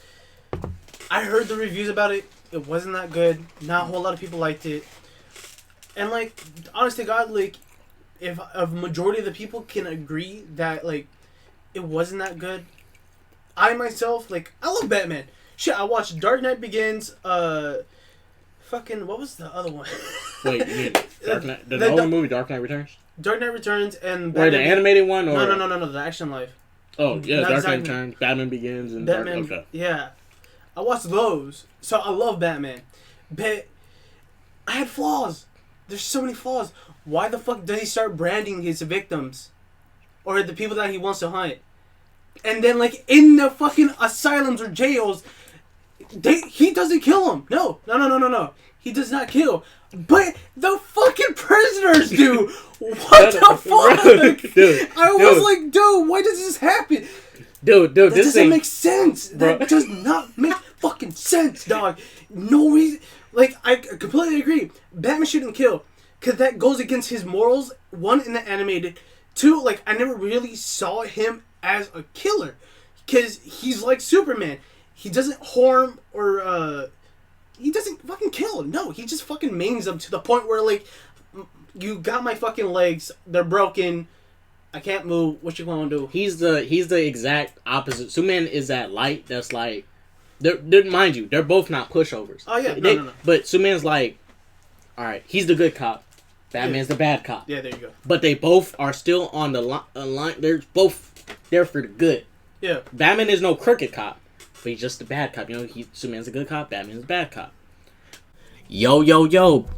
I heard the reviews about it. It wasn't that good. Not a whole lot of people liked it. And, like, honest to God, like, if a majority of the people can agree that, like, it wasn't that good, I myself, like, I love Batman. Shit, I watched Dark Knight Begins, fucking, what was the other one? Wait, you mean Dark Knight, the whole movie Dark Knight Returns? Dark Knight Returns and Batman. Or the animated one? Or? No, the action life. Oh, yeah, Dark Knight Returns, Batman Begins, and Batman, okay. Yeah. I watched those, so I love Batman. But I had flaws. There's so many flaws. Why the fuck does he start branding his victims? Or the people that he wants to hunt? And then, like, in the fucking asylums or jails, he doesn't kill them. No. He does not kill. But the fucking prisoners do. What the fuck? Dude, I was like, dude, why does this happen? Dude, that this doesn't make sense. That does not make fucking sense, dog. No reason. Like, I completely agree. Batman shouldn't kill. Because that goes against his morals. One, in the animated. Two, like, I never really saw him as a killer. Because he's like Superman. He doesn't harm or, he doesn't fucking kill. No, he just fucking mains them to the point where, like, you got my fucking legs. They're broken. I can't move. What you gonna do? He's the exact opposite. Superman is that light that's like, they're mind you, they're both not pushovers. Oh yeah, no. But Superman's like, all right, he's the good cop. Batman's the bad cop. Yeah, there you go. But they both are still on the line. They're both there for the good. Yeah. Batman is no crooked cop, but he's just the bad cop. You know, Superman's a good cop. Batman's a bad cop. Yo.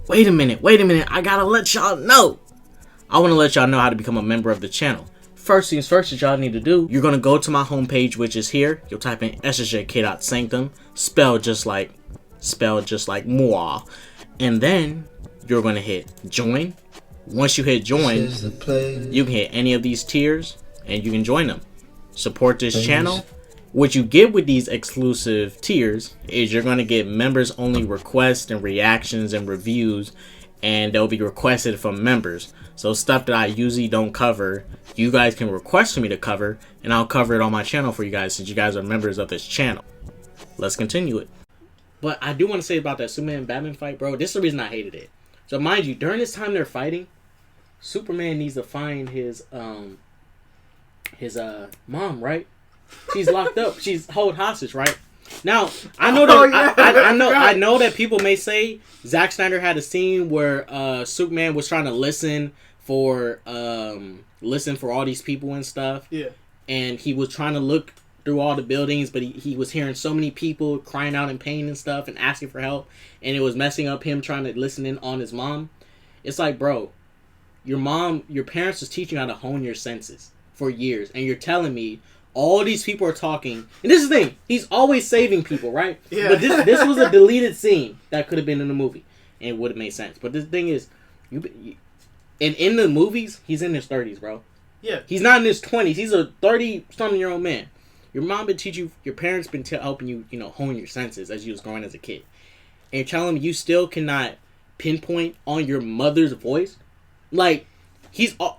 Wait a minute. I gotta let y'all know. I want to let y'all know how to become a member of the channel. First things first that y'all need to do, you're going to go to my homepage, which is here. You'll type in ssjk-dots, spelled just like moi. And then you're going to hit join. Once you hit join, you can hit any of these tiers and you can join them. Support this channel. What you get with these exclusive tiers is you're going to get members only requests and reactions and reviews, and they'll be requested from members. So stuff that I usually don't cover, you guys can request for me to cover, and I'll cover it on my channel for you guys since you guys are members of this channel. Let's continue it. But I do want to say about that Superman and Batman fight, bro. This is the reason I hated it. So mind you, during this time they're fighting, Superman needs to find his mom, right? She's locked up. She's held hostage, right? Now, I know that I know that people may say Zack Snyder had a scene where Superman was trying to listen for all these people and stuff. Yeah. And he was trying to look through all the buildings, but he was hearing so many people crying out in pain and stuff and asking for help, and it was messing up him trying to listen in on his mom. It's like, bro, your parents was teaching you how to hone your senses for years, and you're telling me all these people are talking, and this is the thing, he's always saving people, right? Yeah. But this was a deleted scene that could have been in the movie, and it would have made sense. But the thing is, and in the movies, he's in his 30s, bro. Yeah. He's not in his 20s. He's a 30-something-year-old man. Your mom been teach you, your parents been helping you, hone your senses as you was growing as a kid. And you're telling me you still cannot pinpoint on your mother's voice? Like,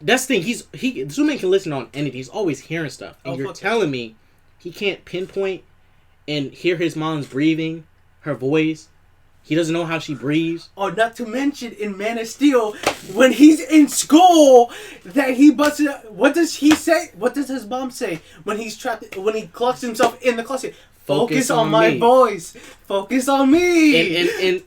that's the thing. Superman can listen on anything. He's always hearing stuff. And you're telling me he can't pinpoint and hear his mom's breathing, her voice. He doesn't know how she breathes. Oh, not to mention in Man of Steel, when he's in school, that he busted. What does he say? What does his mom say when he's trapped? When he clocks himself in the closet? Focus on my voice. Focus on me.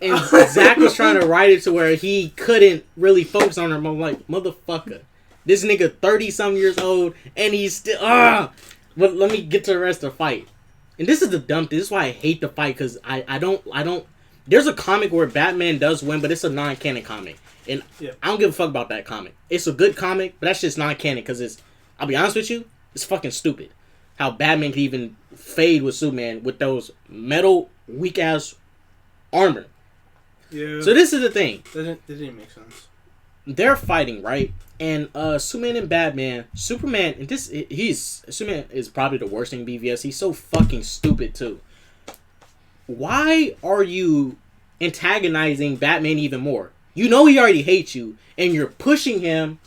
And Zack was trying to write it to where he couldn't really focus on her. I'm like, motherfucker, this nigga 30-something years old, and he's still But let me get to the rest of the fight. And this is the dumb thing. This is why I hate the fight, because I don't. There's a comic where Batman does win, but it's a non-canon comic. And I don't give a fuck about that comic. It's a good comic, but that's just non-canon because I'll be honest with you, it's fucking stupid. How Batman could even fade with Superman with those metal, weak-ass armor. Yeah. So this is the thing. That didn't make sense. They're fighting, right? And Superman and Batman, Superman is probably the worst thing in BVS. He's so fucking stupid, too. Why are you antagonizing Batman even more? You know he already hates you, and you're pushing him,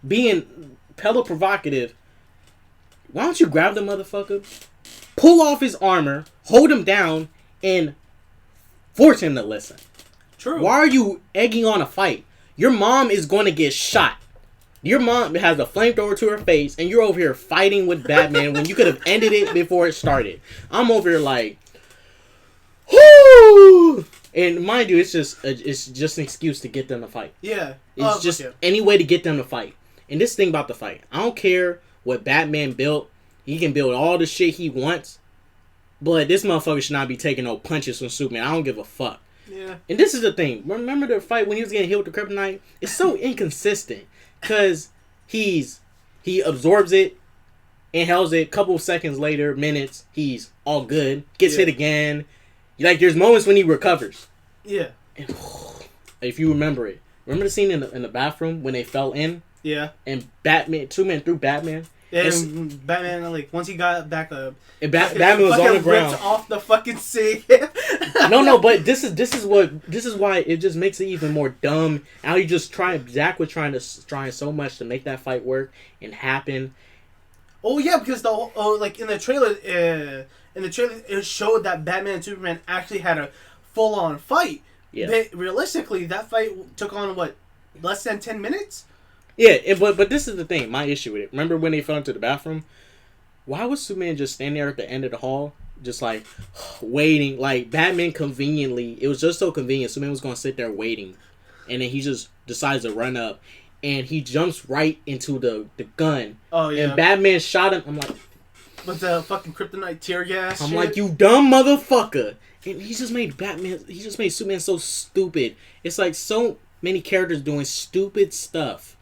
being hella provocative. Why don't you grab the motherfucker, pull off his armor, hold him down, and force him to listen? True. Why are you egging on a fight? Your mom is going to get shot. Your mom has a flamethrower to her face, and you're over here fighting with Batman when you could have ended it before it started. I'm over here like, whoo! And mind you, it's just an excuse to get them to fight. Yeah. It's just any way to get them to fight. And this thing about the fight, I don't care what Batman built. He can build all the shit he wants. But this motherfucker should not be taking no punches from Superman. I don't give a fuck. Yeah. And this is the thing. Remember the fight when he was getting hit with the kryptonite? It's so inconsistent. Because he absorbs it, inhales it, couple of seconds later, minutes, he's all good. Gets hit again. Like, there's moments when he recovers. Yeah. And, if you remember it. Remember the scene in the bathroom when they fell in? Yeah. And two men threw Batman? And Batman, like, once he got back up, Batman was on the ground. Ripped off the fucking sink. No, but this is why it just makes it even more dumb. How you just Zack was trying so much to make that fight work and happen. Oh yeah, because like in the trailer, it showed that Batman and Superman actually had a full-on fight. Yeah. But realistically, that fight took on less than 10 minutes. Yeah, but this is the thing. My issue with it. Remember when they fell into the bathroom? Why was Superman just standing there at the end of the hall, just like waiting? Like Batman conveniently, it was just so convenient. Superman was gonna sit there waiting, and then he just decides to run up, and he jumps right into the gun. Oh yeah. And Batman shot him. I'm like, with the fucking kryptonite tear gas. I'm like, you dumb motherfucker. And he just made Superman so stupid. It's like so many characters doing stupid stuff.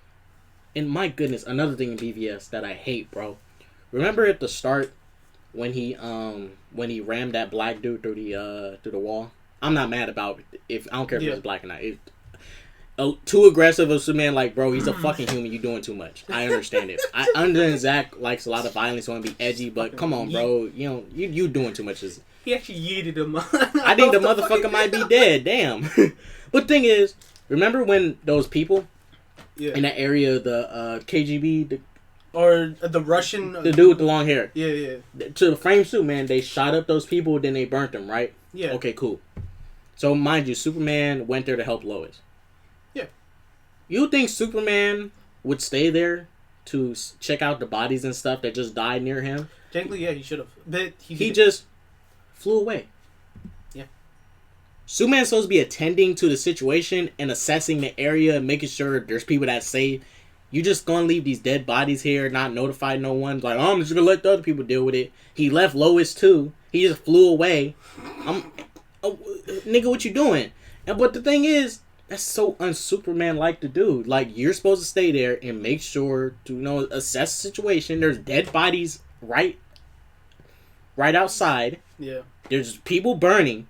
And my goodness, another thing in BVS that I hate, bro. Remember at the start when he rammed that black dude through the wall? I'm not mad about if I don't care if it's black or not. Too aggressive of Superman, like, bro, he's a fucking human. You doing too much. I understand it. I understand Zack likes a lot of violence, want to be edgy, but come on, bro. You doing too much. He actually yeeted him. I think the motherfucker might be dead. Damn. But the thing is, remember when those people in that area, the KGB, or the Russian, the dude with the long hair, yeah, to frame Superman, they shot up those people, then they burnt them, right? Yeah. Okay, cool. So mind you, Superman went there to help Lois. Yeah. You think Superman would stay there to check out the bodies and stuff that just died near him? Technically, yeah, he should have. But he just flew away. Yeah. Superman's supposed to be attending to the situation and assessing the area and making sure there's people that say, You just gonna leave these dead bodies here, not notify no one? Like, oh, I'm just gonna let the other people deal with it. He left Lois too. He just flew away. Nigga, what you doing? But the thing is, that's so un-Superman-like to do. Like, you're supposed to stay there and make sure to, assess the situation. There's dead bodies right outside. Yeah. There's people burning.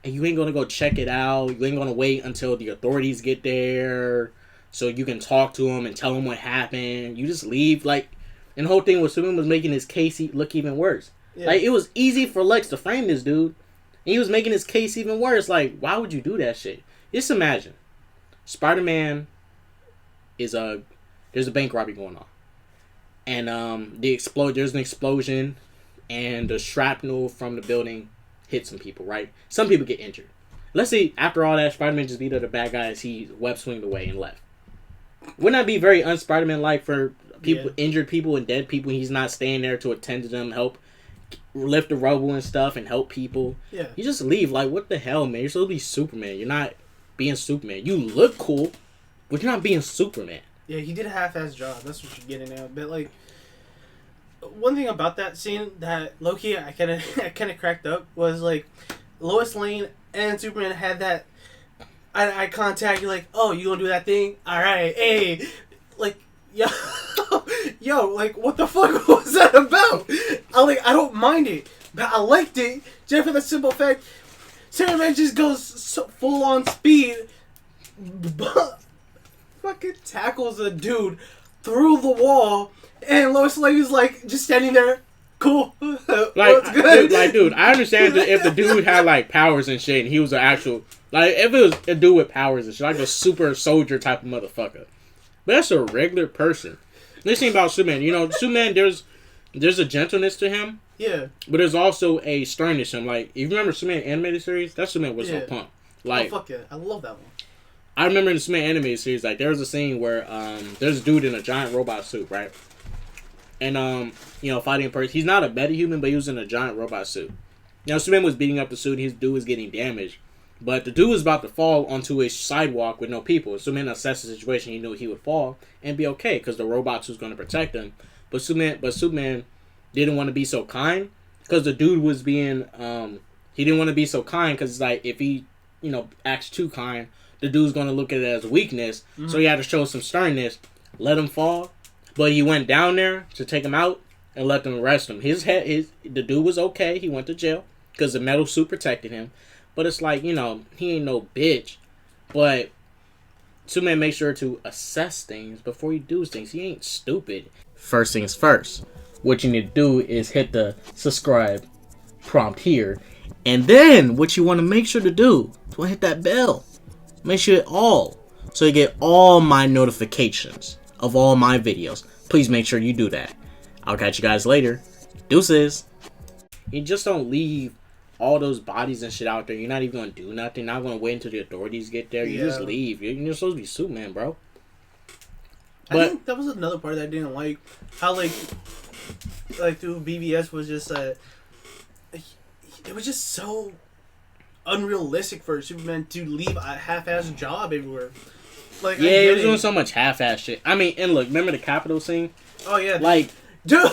And you ain't gonna go check it out. You ain't gonna wait until the authorities get there so you can talk to them and tell them what happened. You just leave. Like, and the whole thing with Superman was making his case look even worse. Yeah. Like, it was easy for Lex to frame this dude. And he was making his case even worse. Like, why would you do that shit? Just imagine. Spider-Man there's a bank robbery going on. And there's an explosion and the shrapnel from the building hit some people, right? Some people get injured. Let's say after all that, Spider-Man just beat up the bad guys, he web swinged away and left. Wouldn't that be very un-Spider-Man-like for people, injured people and dead people? He's not staying there to attend to them, help lift the rubble and stuff and help people. Yeah. You just leave. Like, what the hell, man? You're supposed to be Superman. You're not being Superman. You look cool, but you're not being Superman. Yeah, he did a half-ass job. That's what you're getting at. But, like, one thing about that scene that low-key I kind of cracked up was, like, Lois Lane and Superman had that eye contact. You're like, oh, you gonna do that thing? All right, hey, like, yo, like, what the fuck was that about? I don't mind it, but I liked it just for the simple fact Superman just goes full on speed, but fucking tackles a dude through the wall. And Lois Lane is like just standing there, cool. Like, dude, I understand that if the dude had like powers and shit, and he was an actual, like, if it was a dude with powers and shit, like a super soldier type of motherfucker. But that's a regular person. This thing about Superman, Superman, there's a gentleness to him. Yeah. But there's also a sternness to him. Like, if you remember Superman animated series, that Superman was so pumped. Like, oh fuck yeah, I love that one. I remember in the Superman animated series, like, there was a scene where there's a dude in a giant robot suit, right? And, fighting a person. He's not a metahuman, but he was in a giant robot suit. Now, Superman was beating up the suit. His dude was getting damaged. But the dude was about to fall onto a sidewalk with no people. Superman assessed the situation. He knew he would fall and be okay because the robot was going to protect him. But Superman didn't want to be so kind because the dude was being... he didn't want to be so kind because it's like if he, acts too kind, the dude's going to look at it as a weakness. Mm-hmm. So he had to show some sternness, let him fall. But he went down there to take him out and let them arrest him. The dude was okay. He went to jail because the metal suit protected him. But it's like, he ain't no bitch. But Superman makes sure to assess things before he does things. He ain't stupid. First things first. What you need to do is hit the subscribe prompt here. And then what you want to make sure to do is hit that bell. Make sure so you get all my notifications of all my videos. Please make sure you do that. I'll catch you guys later. Deuces. You just don't leave all those bodies and shit out there. You're not even going to do nothing. Not going to wait until the authorities get there. You just leave. You're supposed to be Superman, bro. But I think that was another part that I didn't like. How, like through BVS was just, it was just so unrealistic for Superman to leave a half-ass job everywhere. Like, yeah, he was doing so much half-ass shit. I mean, and look, remember the Capitol scene? Oh, yeah. Like, dude.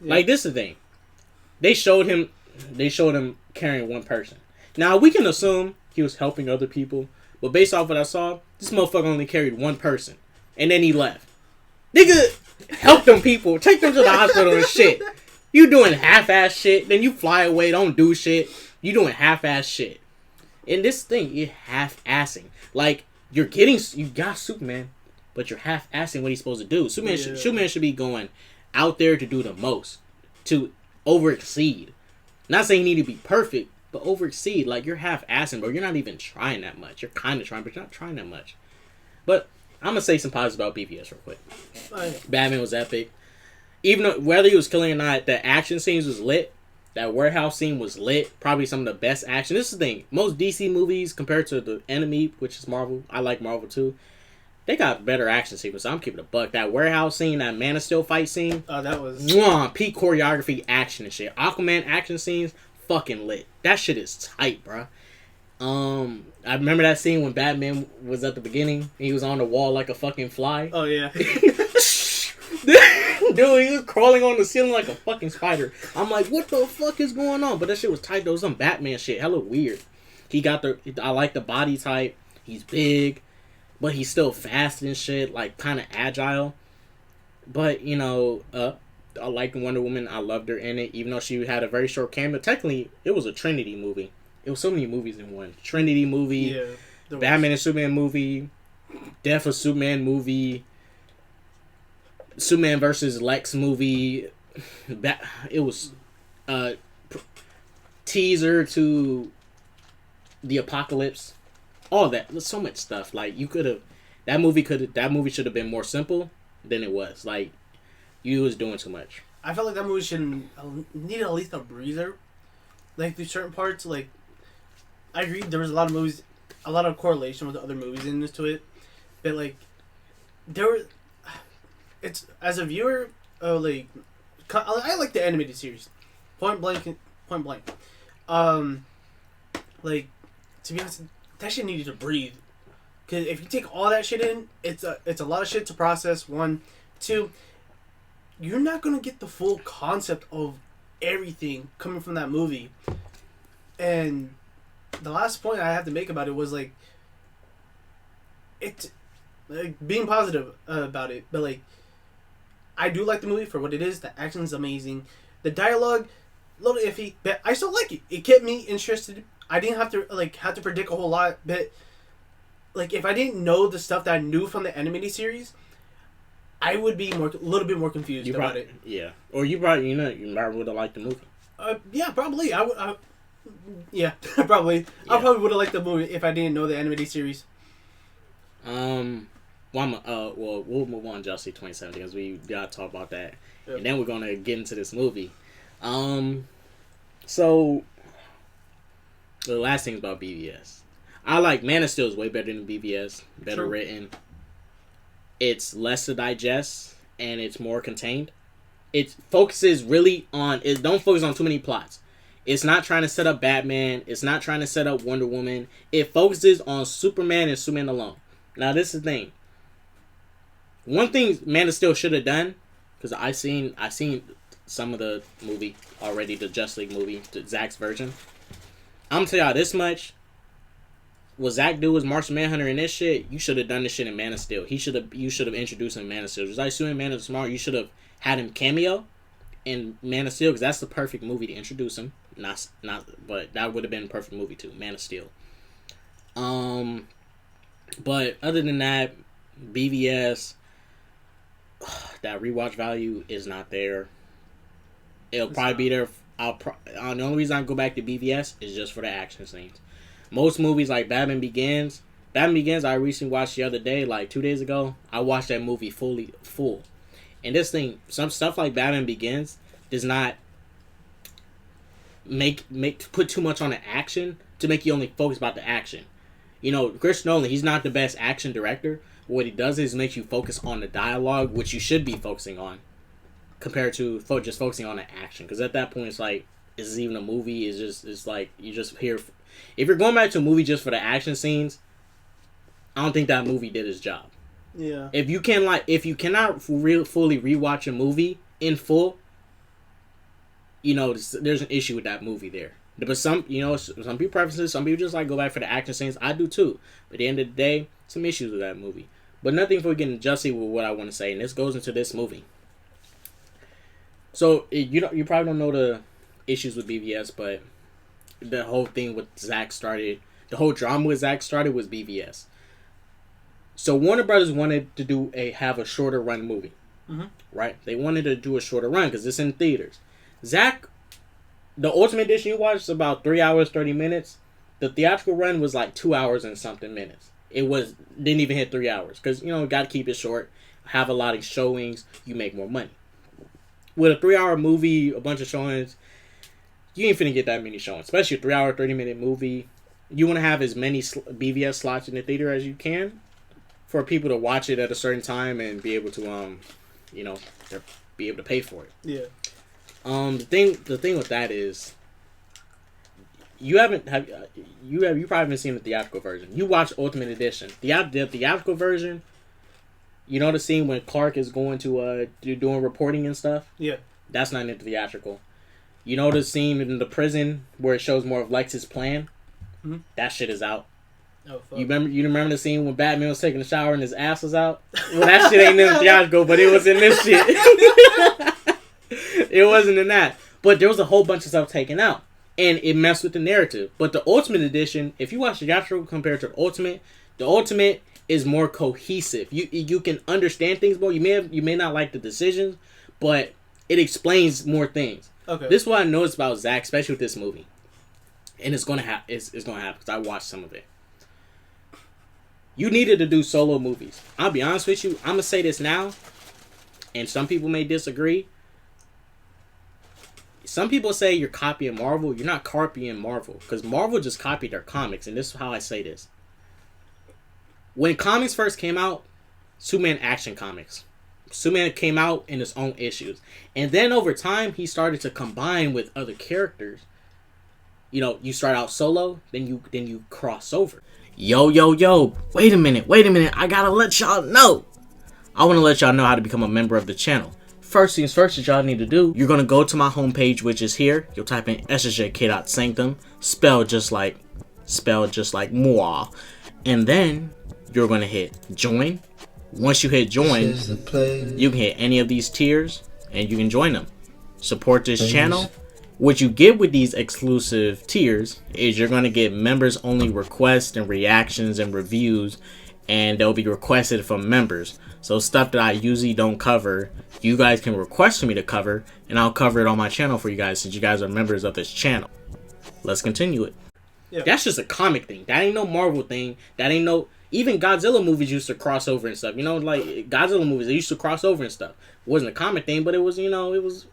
Like, this is the thing. They showed him carrying one person. Now, we can assume he was helping other people, but based off what I saw, this motherfucker only carried one person. And then he left. Nigga, help them people. Take them to the hospital and shit. You doing half-ass shit, then you fly away, don't do shit. You doing half-ass shit. And this thing, you're half-assing. Like, you got Superman, but you're half-assing what he's supposed to do. Superman should be going out there to do the most. To over-exceed. Not saying you need to be perfect, but over-exceed. Like, you're half-assing, bro. You're not even trying that much. You're kind of trying, but you're not trying that much. But I'm going to say some positives about BVS real quick. Batman was epic. Even though, whether he was killing or not, the action scenes was lit. That warehouse scene was lit. Probably some of the best action. This is the thing. Most DC movies, compared to the Enemy, which is Marvel. I like Marvel too. They got better action sequences. I'm keeping it a buck. That warehouse scene, that Man of Steel fight scene. Oh, that was... peak choreography, action and shit. Aquaman action scenes, fucking lit. That shit is tight, bro. I remember that scene when Batman was at the beginning. And he was on the wall like a fucking fly. Oh yeah. Dude, he was crawling on the ceiling like a fucking spider. I'm like, what the fuck is going on? But that shit was tight. There was some Batman shit. Hella weird. I like the body type. He's big, but he's still fast and shit. Like, kind of agile. But, you know, I like Wonder Woman. I loved her in it. Even though she had a very short cameo. Technically, it was a Trinity movie. It was so many movies in one. Trinity movie. Yeah. Batman and Superman movie. Death of Superman movie. Superman versus Lex movie. It was teaser to the apocalypse. All that. There's so much stuff. Like, you could have. That movie should have been more simple than it was. Like, you was doing too much. I felt like that movie needed at least a breather. Like, through certain parts, like, I agree, there was a lot of movies, a lot of correlation with the other movies into it. But, like, it's, as a viewer, like, I like the animated series. Point blank. Like, to be honest, that shit needed to breathe. Because if you take all that shit in, it's a lot of shit to process, 1. 2, you're not going to get the full concept of everything coming from that movie. And the last point I have to make about it was, like, being positive about it, but, like, I do like the movie for what it is. The action's amazing. The dialogue, a little iffy, but I still like it. It kept me interested. I didn't have to predict a whole lot, but, like, if I didn't know the stuff that I knew from the animated series, I would be a little bit more confused about it. Yeah, or you probably would have liked the movie. Yeah, probably. Yeah, probably. Yeah. I probably would have liked the movie if I didn't know the animated series. We'll move on to Justice League 2017 because we gotta talk about that, and then we're gonna get into this movie. So the last thing about BVS, I like Man of Steel is way better than BVS. Better written. It's less to digest and it's more contained. It focuses really on. It don't focus on too many plots. It's not trying to set up Batman. It's not trying to set up Wonder Woman. It focuses on Superman and Superman alone. Now, this is the thing. One thing Man of Steel should have done, because I seen some of the movie already, the Justice League movie, Zack's version. I'm gonna tell y'all this much. What Zack do was Martian Manhunter and this shit. You should have done this shit in Man of Steel. You should have introduced him in Man of Steel. Just like Superman, Man of Tomorrow, you should have had him cameo in Man of Steel, because that's the perfect movie to introduce him. But that would have been a perfect movie too, Man of Steel. But other than that, BVS, that rewatch value is not there. It'll probably be there. The only reason I go back to BVS is just for the action scenes. Most movies like Batman Begins, I recently watched the other day, like 2 days ago. I watched that movie full. And this thing, some stuff like Batman Begins does not put too much on the action to make you only focus about the action. You know, Chris Nolan, he's not the best action director. What he does is make you focus on the dialogue, which you should be focusing on, compared to just focusing on the action. Because at that point, it's like, is this even a movie? It's like, you just here. If you're going back to a movie just for the action scenes, I don't think that movie did its job. Yeah. If you cannot fully rewatch a movie in full, you know, there's an issue with that movie there. But some people preferences, some people just like go back for the action scenes. I do too. But at the end of the day, some issues with that movie. But nothing for getting Jussie with what I want to say, and this goes into this movie. So you probably don't know the issues with BVS, but the whole thing with Zack started, the whole drama with Zack started was BVS. So Warner Brothers wanted to have a shorter run movie, right? They wanted to do a shorter run because it's in theaters. Zack, the Ultimate Edition you watched is about 3 hours 30 minutes. The theatrical run was like 2 hours and something minutes. Didn't even hit 3 hours because got to keep it short. Have a lot of showings, you make more money. With a 3 hour movie, a bunch of showings, you ain't finna get that many showings, especially a 3 hour 30-minute movie. You want to have as many BVS slots in the theater as you can for people to watch it at a certain time and be able to be able to pay for it. Yeah. The thing with that is you haven't have you probably haven't seen the theatrical version. You watch Ultimate Edition. The theatrical version. You know the scene when Clark is going to doing reporting and stuff. Yeah. That's not in the theatrical. You know the scene in the prison where it shows more of Lex's plan. Mm-hmm. That shit is out. Oh, fuck. You remember the scene when Batman was taking a shower and his ass was out? Well, that shit ain't in the theatrical, but it was in this shit. It wasn't in that. But there was a whole bunch of stuff taken out. And it messed with the narrative. But the Ultimate Edition, if you watch the theatrical compared to the Ultimate is more cohesive. You can understand things more. You may not like the decisions, but it explains more things. Okay. This is what I noticed about Zack, especially with this movie. And it's gonna happen. It's gonna happen because I watched some of it. You needed to do solo movies. I'll be honest with you. I'm gonna say this now, and some people may disagree. Some people say you're copying Marvel. You're not copying Marvel because Marvel just copied their comics, and this is how I say this. When comics first came out, Superman Action Comics. Superman came out in his own issues, and then over time he started to combine with other characters. You know, you start out solo, then you cross over. Yo, wait a minute, I gotta let y'all know. I want to let y'all know how to become a member of the channel. First things first that y'all need to do, you're gonna go to my homepage, which is here. You'll type in ssjk-dots, spelled just like moi, and then you're gonna hit join. Once you hit join, you can hit any of these tiers and you can join them. Support this channel. What you get with these exclusive tiers is you're going to get members only requests and reactions and reviews, and they'll be requested from members. So stuff that I usually don't cover, you guys can request for me to cover, and I'll cover it on my channel for you guys since you guys are members of this channel. Let's continue it. Yeah. That's just a comic thing. That ain't no Marvel thing. That ain't no... Even Godzilla movies used to cross over and stuff. You know, like Godzilla movies, they used to cross over and stuff. It wasn't a comic thing, but it was, you know, it was...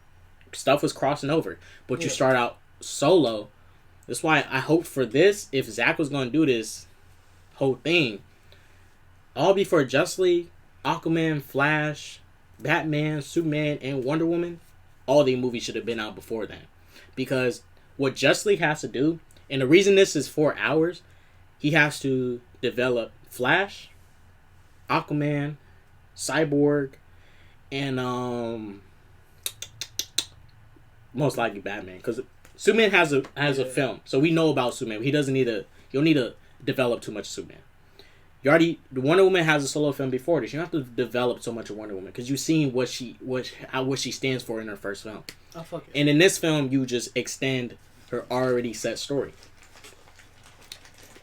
Stuff was crossing over. But you start out solo. That's why I hope for this, if Zack was going to do this whole thing, all before Justice League, Aquaman, Flash, Batman, Superman, and Wonder Woman, all the movies should have been out before then. Because what Justice League has to do, and the reason this is 4 hours, he has to develop Flash, Aquaman, Cyborg, and most likely Batman, because Superman has a film, so we know about Superman. He doesn't need to. You'll need to develop too much Superman. The Wonder Woman has a solo film before this. You don't have to develop so much of Wonder Woman because you've seen what she stands for in her first film. Oh, fuck it. And in this film, you just extend her already set story.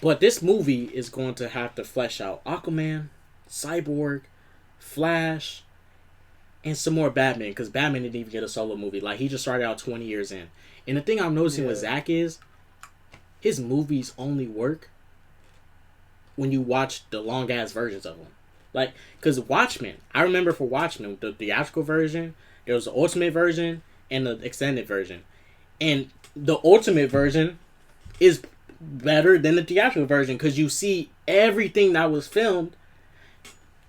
But this movie is going to have to flesh out Aquaman, Cyborg, Flash, and some more Batman, because Batman didn't even get a solo movie. Like, he just started out 20 years in. And the thing I'm noticing with Zack is, his movies only work when you watch the long-ass versions of them. Like, because Watchmen, I remember for Watchmen, the theatrical version, there was the Ultimate version, and the extended version. And the Ultimate version is better than the theatrical version, because you see everything that was filmed.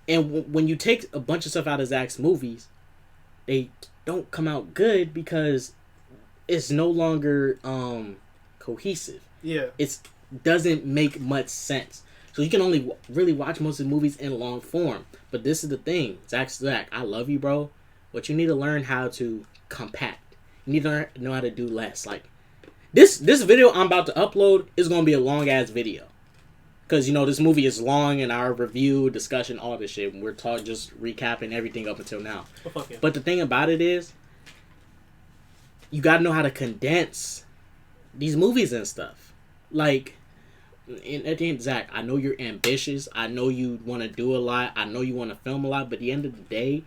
And when you take a bunch of stuff out of Zack's movies, they don't come out good because it's no longer cohesive. Yeah. It doesn't make much sense. So you can only really watch most of the movies in long form. But this is the thing. Zack, I love you, bro. But you need to learn how to compact. You need to know how to do less. Like, this video I'm about to upload is going to be a long-ass video. Because, you know, this movie is long and our review, discussion, all this shit. We're just recapping everything up until now. Oh, fuck yeah. But the thing about it is, you got to know how to condense these movies and stuff. Like, at the end, Zack, I know you're ambitious. I know you want to do a lot. I know you want to film a lot. But at the end of the day,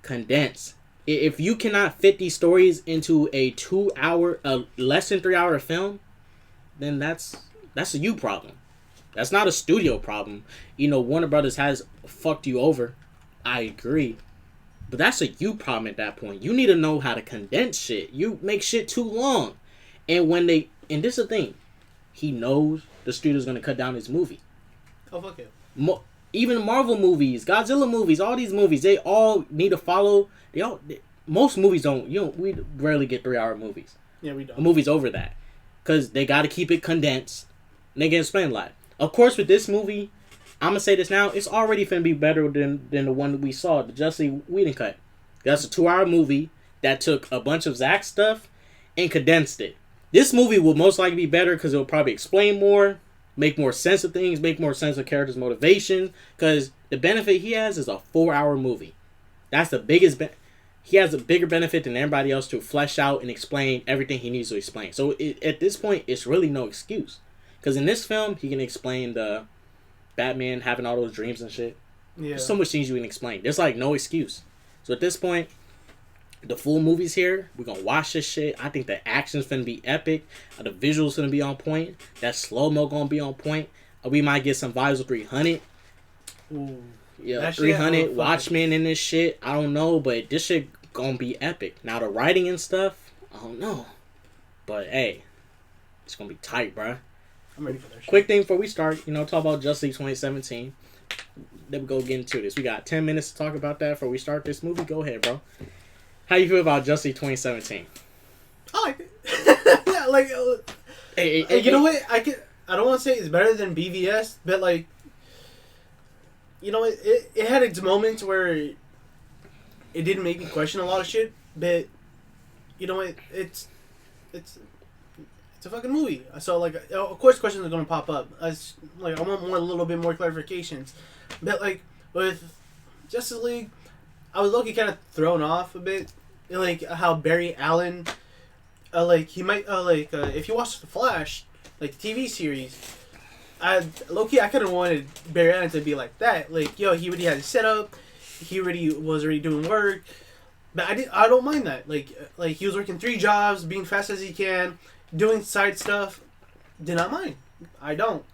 condense. If you cannot fit these stories into a 2 hour, less than 3 hour film, then that's a you problem. That's not a studio problem. You know, Warner Brothers has fucked you over. I agree. But that's a you problem at that point. You need to know how to condense shit. You make shit too long. And this is the thing. He knows the studio's going to cut down his movie. Oh, fuck it. Even Marvel movies, Godzilla movies, all these movies, they all need to follow. Most movies don't. We rarely get 3 hour movies. Yeah, we don't. A movie's over that. because they got to keep it condensed. And they can explain a lot. Of course, with this movie, I'm gonna say this now, it's already finna be better than the one that we saw, the Jussie Whedon cut. That's a 2-hour movie that took a bunch of Zack stuff and condensed it. This movie will most likely be better because it will probably explain more, make more sense of things, make more sense of characters' motivation. Because the benefit he has is a 4-hour movie. That's the biggest. He has a bigger benefit than everybody else to flesh out and explain everything he needs to explain. So at this point, it's really no excuse. Because in this film, he can explain the Batman having all those dreams and shit. Yeah. There's so much things you can explain. There's like no excuse. So at this point, the full movie's here. We're gonna watch this shit. I think the action's gonna be epic. The visuals gonna be on point. That slow-mo gonna be on point. We might get some vibes of 300. Ooh, yeah, 300 Watchmen in this shit. I don't know, but this shit gonna be epic. Now the writing and stuff, I don't know. But hey, it's gonna be tight, bruh. I'm ready for that shit. Quick thing before we start, talk about Justice League 2017. Then we go get into this. We got 10 minutes to talk about that before we start this movie. Go ahead, bro. How you feel about Justice League 2017? I like it. Yeah, like, you know what? I don't want to say it's better than BVS, but like, it had its moments where it didn't make me question a lot of shit. But you know what? It's a fucking movie. So like, of course, questions are gonna pop up. I want a little bit more clarifications. But like with Justice League, I was low-key kind of thrown off a bit, like how Barry Allen, he might if you watch The Flash, like the TV series, low-key I kind of wanted Barry Allen to be like that, like he already had it set up, he was already doing work, but I don't mind that, like he was working 3 jobs, being fast as he can, doing side stuff, did not mind. I don't.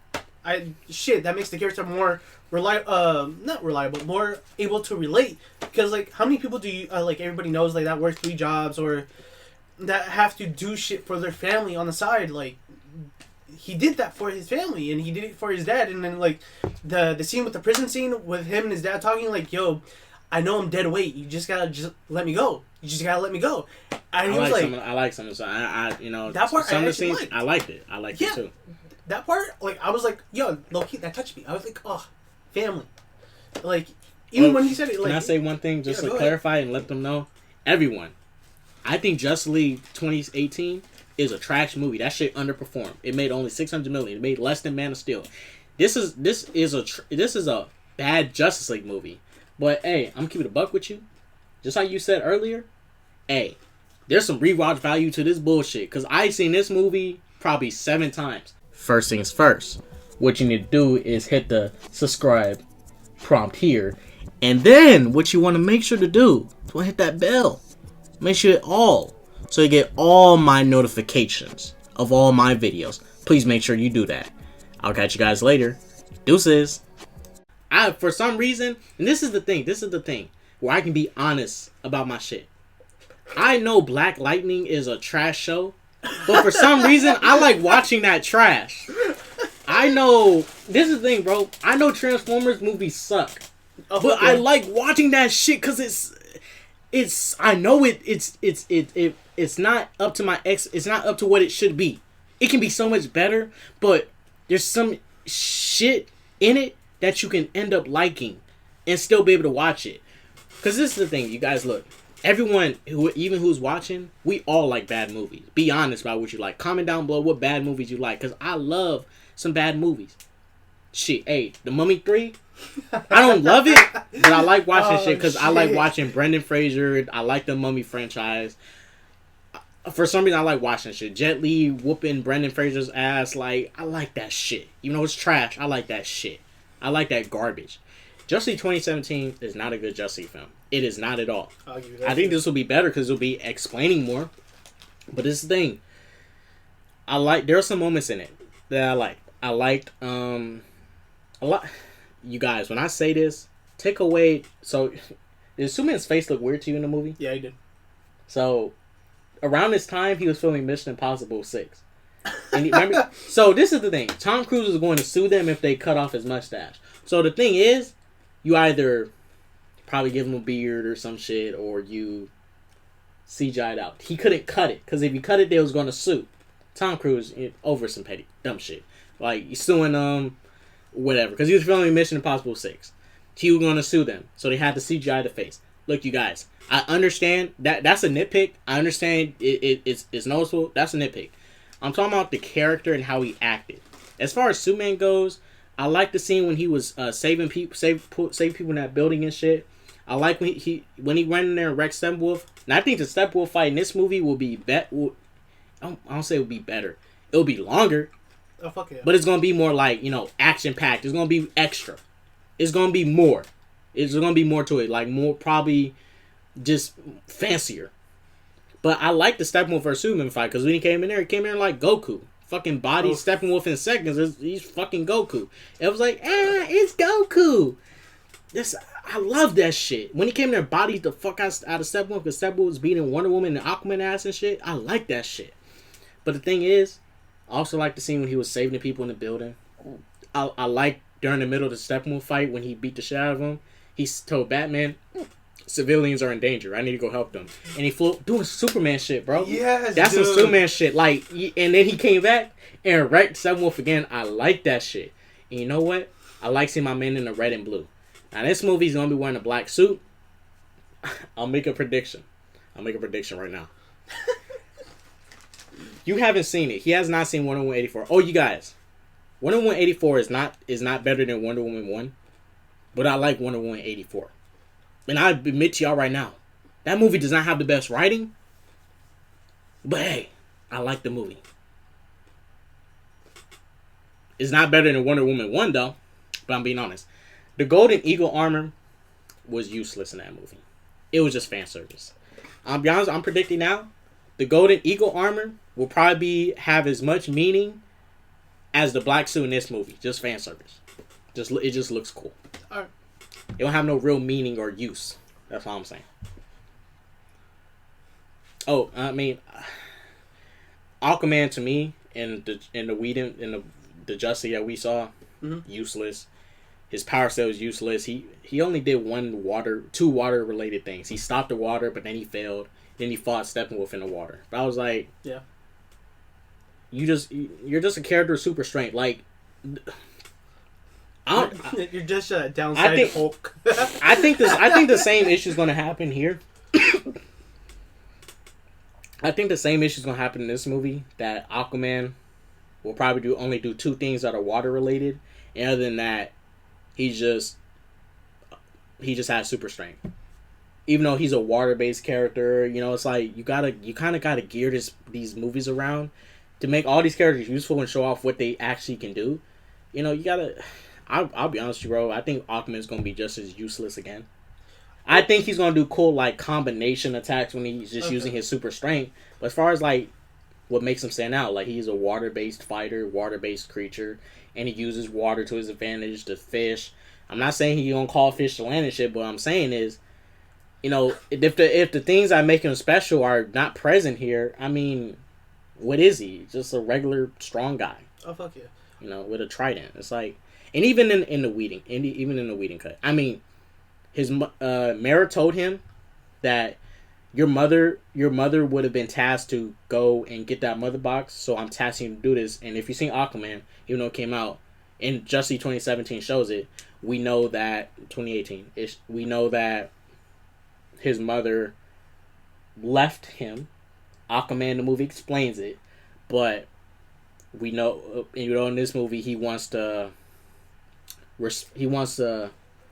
That makes the character more not reliable, more able to relate. Because like, how many people do you everybody knows like that work 3 jobs or that have to do shit for their family on the side? Like, he did that for his family and he did it for his dad. And then like the scene with the prison scene with him and his dad talking like, "Yo, I know I'm dead weight. You just gotta let me go. You just gotta let me go." And he was like, I like some of the that part. Some of the scenes I liked it. I liked it too. That part, like, I was like, yo, low-key, that touched me. I was like, oh, family. Like, even when he said it, like... Can I say one thing just to clarify and let them know? Everyone, I think Justice League 2018 is a trash movie. That shit underperformed. It made only $600 million. It made less than Man of Steel. This is a bad Justice League movie. But, hey, I'm keeping it a buck with you. Just like you said earlier, hey, there's some rewatch value to this bullshit. Because I seen this movie probably 7 times. First things first, what you need to do is hit the subscribe prompt here. And then what you want to make sure to do is hit that bell. Make sure so you get all my notifications of all my videos. Please make sure you do that. I'll catch you guys later. Deuces. For some reason, and this is the thing where I can be honest about my shit. I know Black Lightning is a trash show. But for some reason, I like watching that trash. I know, this is the thing, bro. I know Transformers movies suck. But I like watching that shit because I know it's not up to it's not up to what it should be. It can be so much better, but there's some shit in it that you can end up liking and still be able to watch it. Because this is the thing, you guys, look. Everyone, who's watching, we all like bad movies. Be honest about what you like. Comment down below what bad movies you like, because I love some bad movies. Shit, hey, The Mummy 3, I don't love it, but I like watching shit, because I like watching Brendan Fraser. I like the Mummy franchise. For some reason, I like watching shit. Jet Li whooping Brendan Fraser's ass, like, I like that shit. Even though it's trash, I like that shit. I like that garbage. Justice League 2017 is not a good Justice League film. It is not at all. I think this will be better because it'll be explaining more. But this is the thing. There are some moments in it that I liked. I liked a lot. You guys, when I say this, take away. So, did Superman's face look weird to you in the movie? Yeah, he did. So, around this time, he was filming Mission Impossible 6. And remember, so this is the thing. Tom Cruise is going to sue them if they cut off his mustache. So the thing is, you either probably give him a beard or some shit, or you CGI it out. He couldn't cut it, because if he cut it, they was going to sue Tom Cruise over some petty dumb shit. Like he's suing whatever because he was filming Mission Impossible 6. He was gonna sue them, so they had to CGI the face. Look, you guys, I understand that's a nitpick. I understand it's noticeable. That's a nitpick. I'm talking about the character and how he acted. As far as Superman goes, I like the scene when he was saving people, save people in that building and shit. I like when he went in there and wrecked Steppenwolf. And I think the Steppenwolf fight in this movie will be I don't say it will be better. It'll be longer. Oh fuck yeah! But it's gonna be more like action packed. It's gonna be extra. It's gonna be more. It's gonna be more to it. Like more probably just fancier. But I like the Steppenwolf vs Superman fight because when he came in there like Goku. Fucking body Steppenwolf in seconds. He's fucking Goku. It was like, it's Goku. I love that shit. When he came there, bodied the fuck out of Steppenwolf because Steppenwolf was beating Wonder Woman and Aquaman ass and shit. I like that shit. But the thing is, I also like the scene when he was saving the people in the building. I like during the middle of the Steppenwolf fight when he beat the shit out of him. He told Batman, civilians are in danger. I need to go help them. And he flew doing Superman shit, bro. Yes, that's dude. some Superman shit. Like, and then he came back and wrecked Steppenwolf again. I like that shit. And you know what? I like seeing my man in the red and blue. Now this movie's gonna be wearing a black suit. I'll make a prediction. Right now. You haven't seen it. He has not seen Wonder Woman 84. Oh, you guys. Wonder Woman 84 is not better than Wonder Woman 1. But I like Wonder Woman 84. And I admit to y'all right now, that movie does not have the best writing. But hey, I like the movie. It's not better than Wonder Woman 1 though. But I'm being honest. The Golden Eagle armor was useless in that movie. It was just fan service. I'll be honest, I'm predicting now, the Golden Eagle armor will probably have as much meaning as the black suit in this movie. Just fan service. It just looks cool. Alright. It don't have no real meaning or use. That's all I'm saying. Oh, I mean, Aquaman to me in the Justice that we saw, useless. His power set was useless. He only did two water related things. He stopped the water, but then he failed. Then he fought Steppenwolf in the water. But I was like, yeah, you're just a character of super strength. Like, you're just a downside Hulk. I think the same issue is going to happen here. I think the same issue is going to happen in this movie. That Aquaman will probably only do two things that are water related, and other than that, he just has super strength. Even though he's a water based character, it's like you kind of gotta gear these movies around to make all these characters useful and show off what they actually can do. You gotta. I'll be honest with you, bro. I think Aquaman's gonna be just as useless again. I think he's gonna do cool like combination attacks when he's just using his super strength. But as far as like what makes him stand out, like he's a water based fighter, water based creature, and he uses water to his advantage to fish. I'm not saying he don't call fish to land and shit, but what I'm saying is, if the things that make him special are not present here, I mean, what is he? Just a regular strong guy. Oh fuck yeah. With a trident. It's like, and even in the Whedon cut, I mean, his Mara told him that your mother would have been tasked to go and get that mother box, so I'm tasking you to do this. And if you've seen Aquaman, even though it came out in Justice 2017 shows it, we know that 2018 we know that his mother left him. Aquaman the movie explains it, but we know in this movie he wants to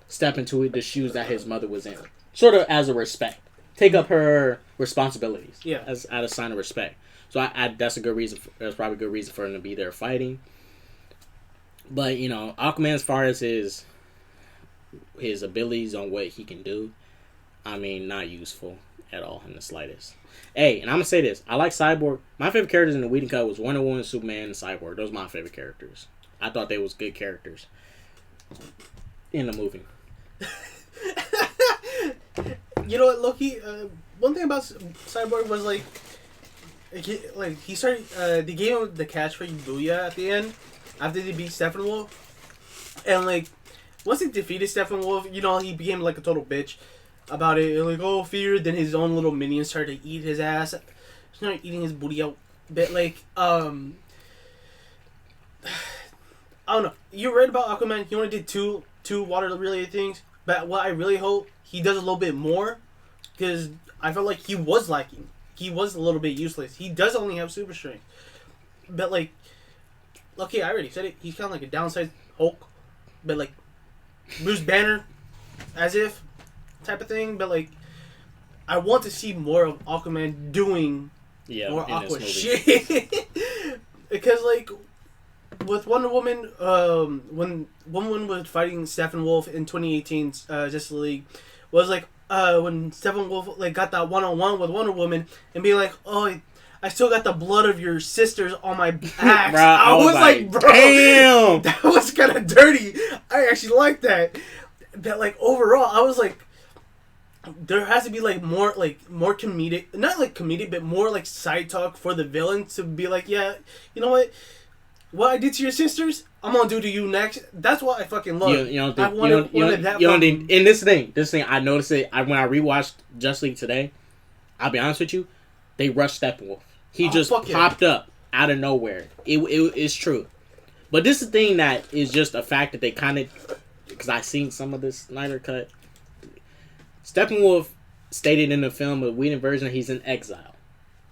step into the shoes that his mother was in, sort of as a respect, take up her responsibilities, as out of sign of respect. So I that's a good reason. That's probably a good reason for him to be there fighting. But Aquaman, as far as his abilities on what he can do, I mean, not useful at all in the slightest. Hey, and I'm gonna say this: I like Cyborg. My favorite characters in the Whedon cut was Wonder Woman, Superman, and Cyborg. Those are my favorite characters. I thought they was good characters in the movie. You know what, Loki? One thing about Cyborg was he started. They gave him the catchphrase "Booyah" at the end after they beat Steppenwolf, and once he defeated Steppenwolf, he became like a total bitch about it. Fear. Then his own little minions started to eat his ass, started eating his booty out. But like, I don't know. You read about Aquaman. He only did two water related things. But what I really hope he does a little bit more, because I felt like he was lacking. He was a little bit useless. He does only have super strength. But like, okay, I already said it. He's kind of like a downsized Hulk, but like Bruce Banner, as if type of thing. But like, I want to see more of Aquaman doing more Aqua shit. Because like with Wonder Woman, when Wonder Woman was fighting Steppenwolf in 2018's Justice League, was like when Steppenwolf like got that one-on-one with Wonder Woman and be like, oh, I still got the blood of your sisters on my axe. Bro, I was like, bro, damn, that was kind of dirty. I actually like that. But like overall, I was like, there has to be like more comedic, not like comedic, but more like side talk for the villain to be like, yeah, you know what I did to your sisters, I'm gonna do to you next. That's what I fucking love. You don't think, in this thing, I noticed it when I rewatched Justice League today. I'll be honest with you, they rushed Steppenwolf. He just popped up out of nowhere. It's true. But this is the thing that is just a fact that they kind of, because I seen some of this Snyder cut. Steppenwolf stated in the film, a Whedon version, he's in exile.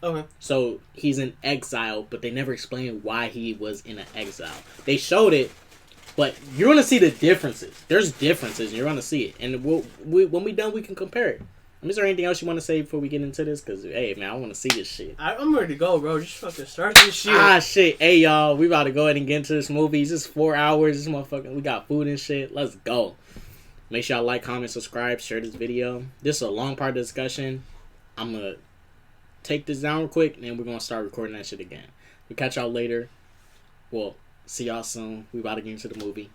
Okay. So he's in exile, but they never explained why he was in an exile. They showed it, but you're gonna see the differences. There's differences, and you're gonna see it. And when we done, we can compare it. Is there anything else you want to say before we get into this? Because, hey, man, I want to see this shit. I'm ready to go, bro. Just fucking start this shit. Shit. Hey, y'all. We about to go ahead and get into this movie. It's just 4 hours. This motherfucker. We got food and shit. Let's go. Make sure y'all like, comment, subscribe, share this video. This is a long part of the discussion. I'm going to take this down real quick, and then we're going to start recording that shit again. We'll catch y'all later. Well, see y'all soon. We about to get into the movie.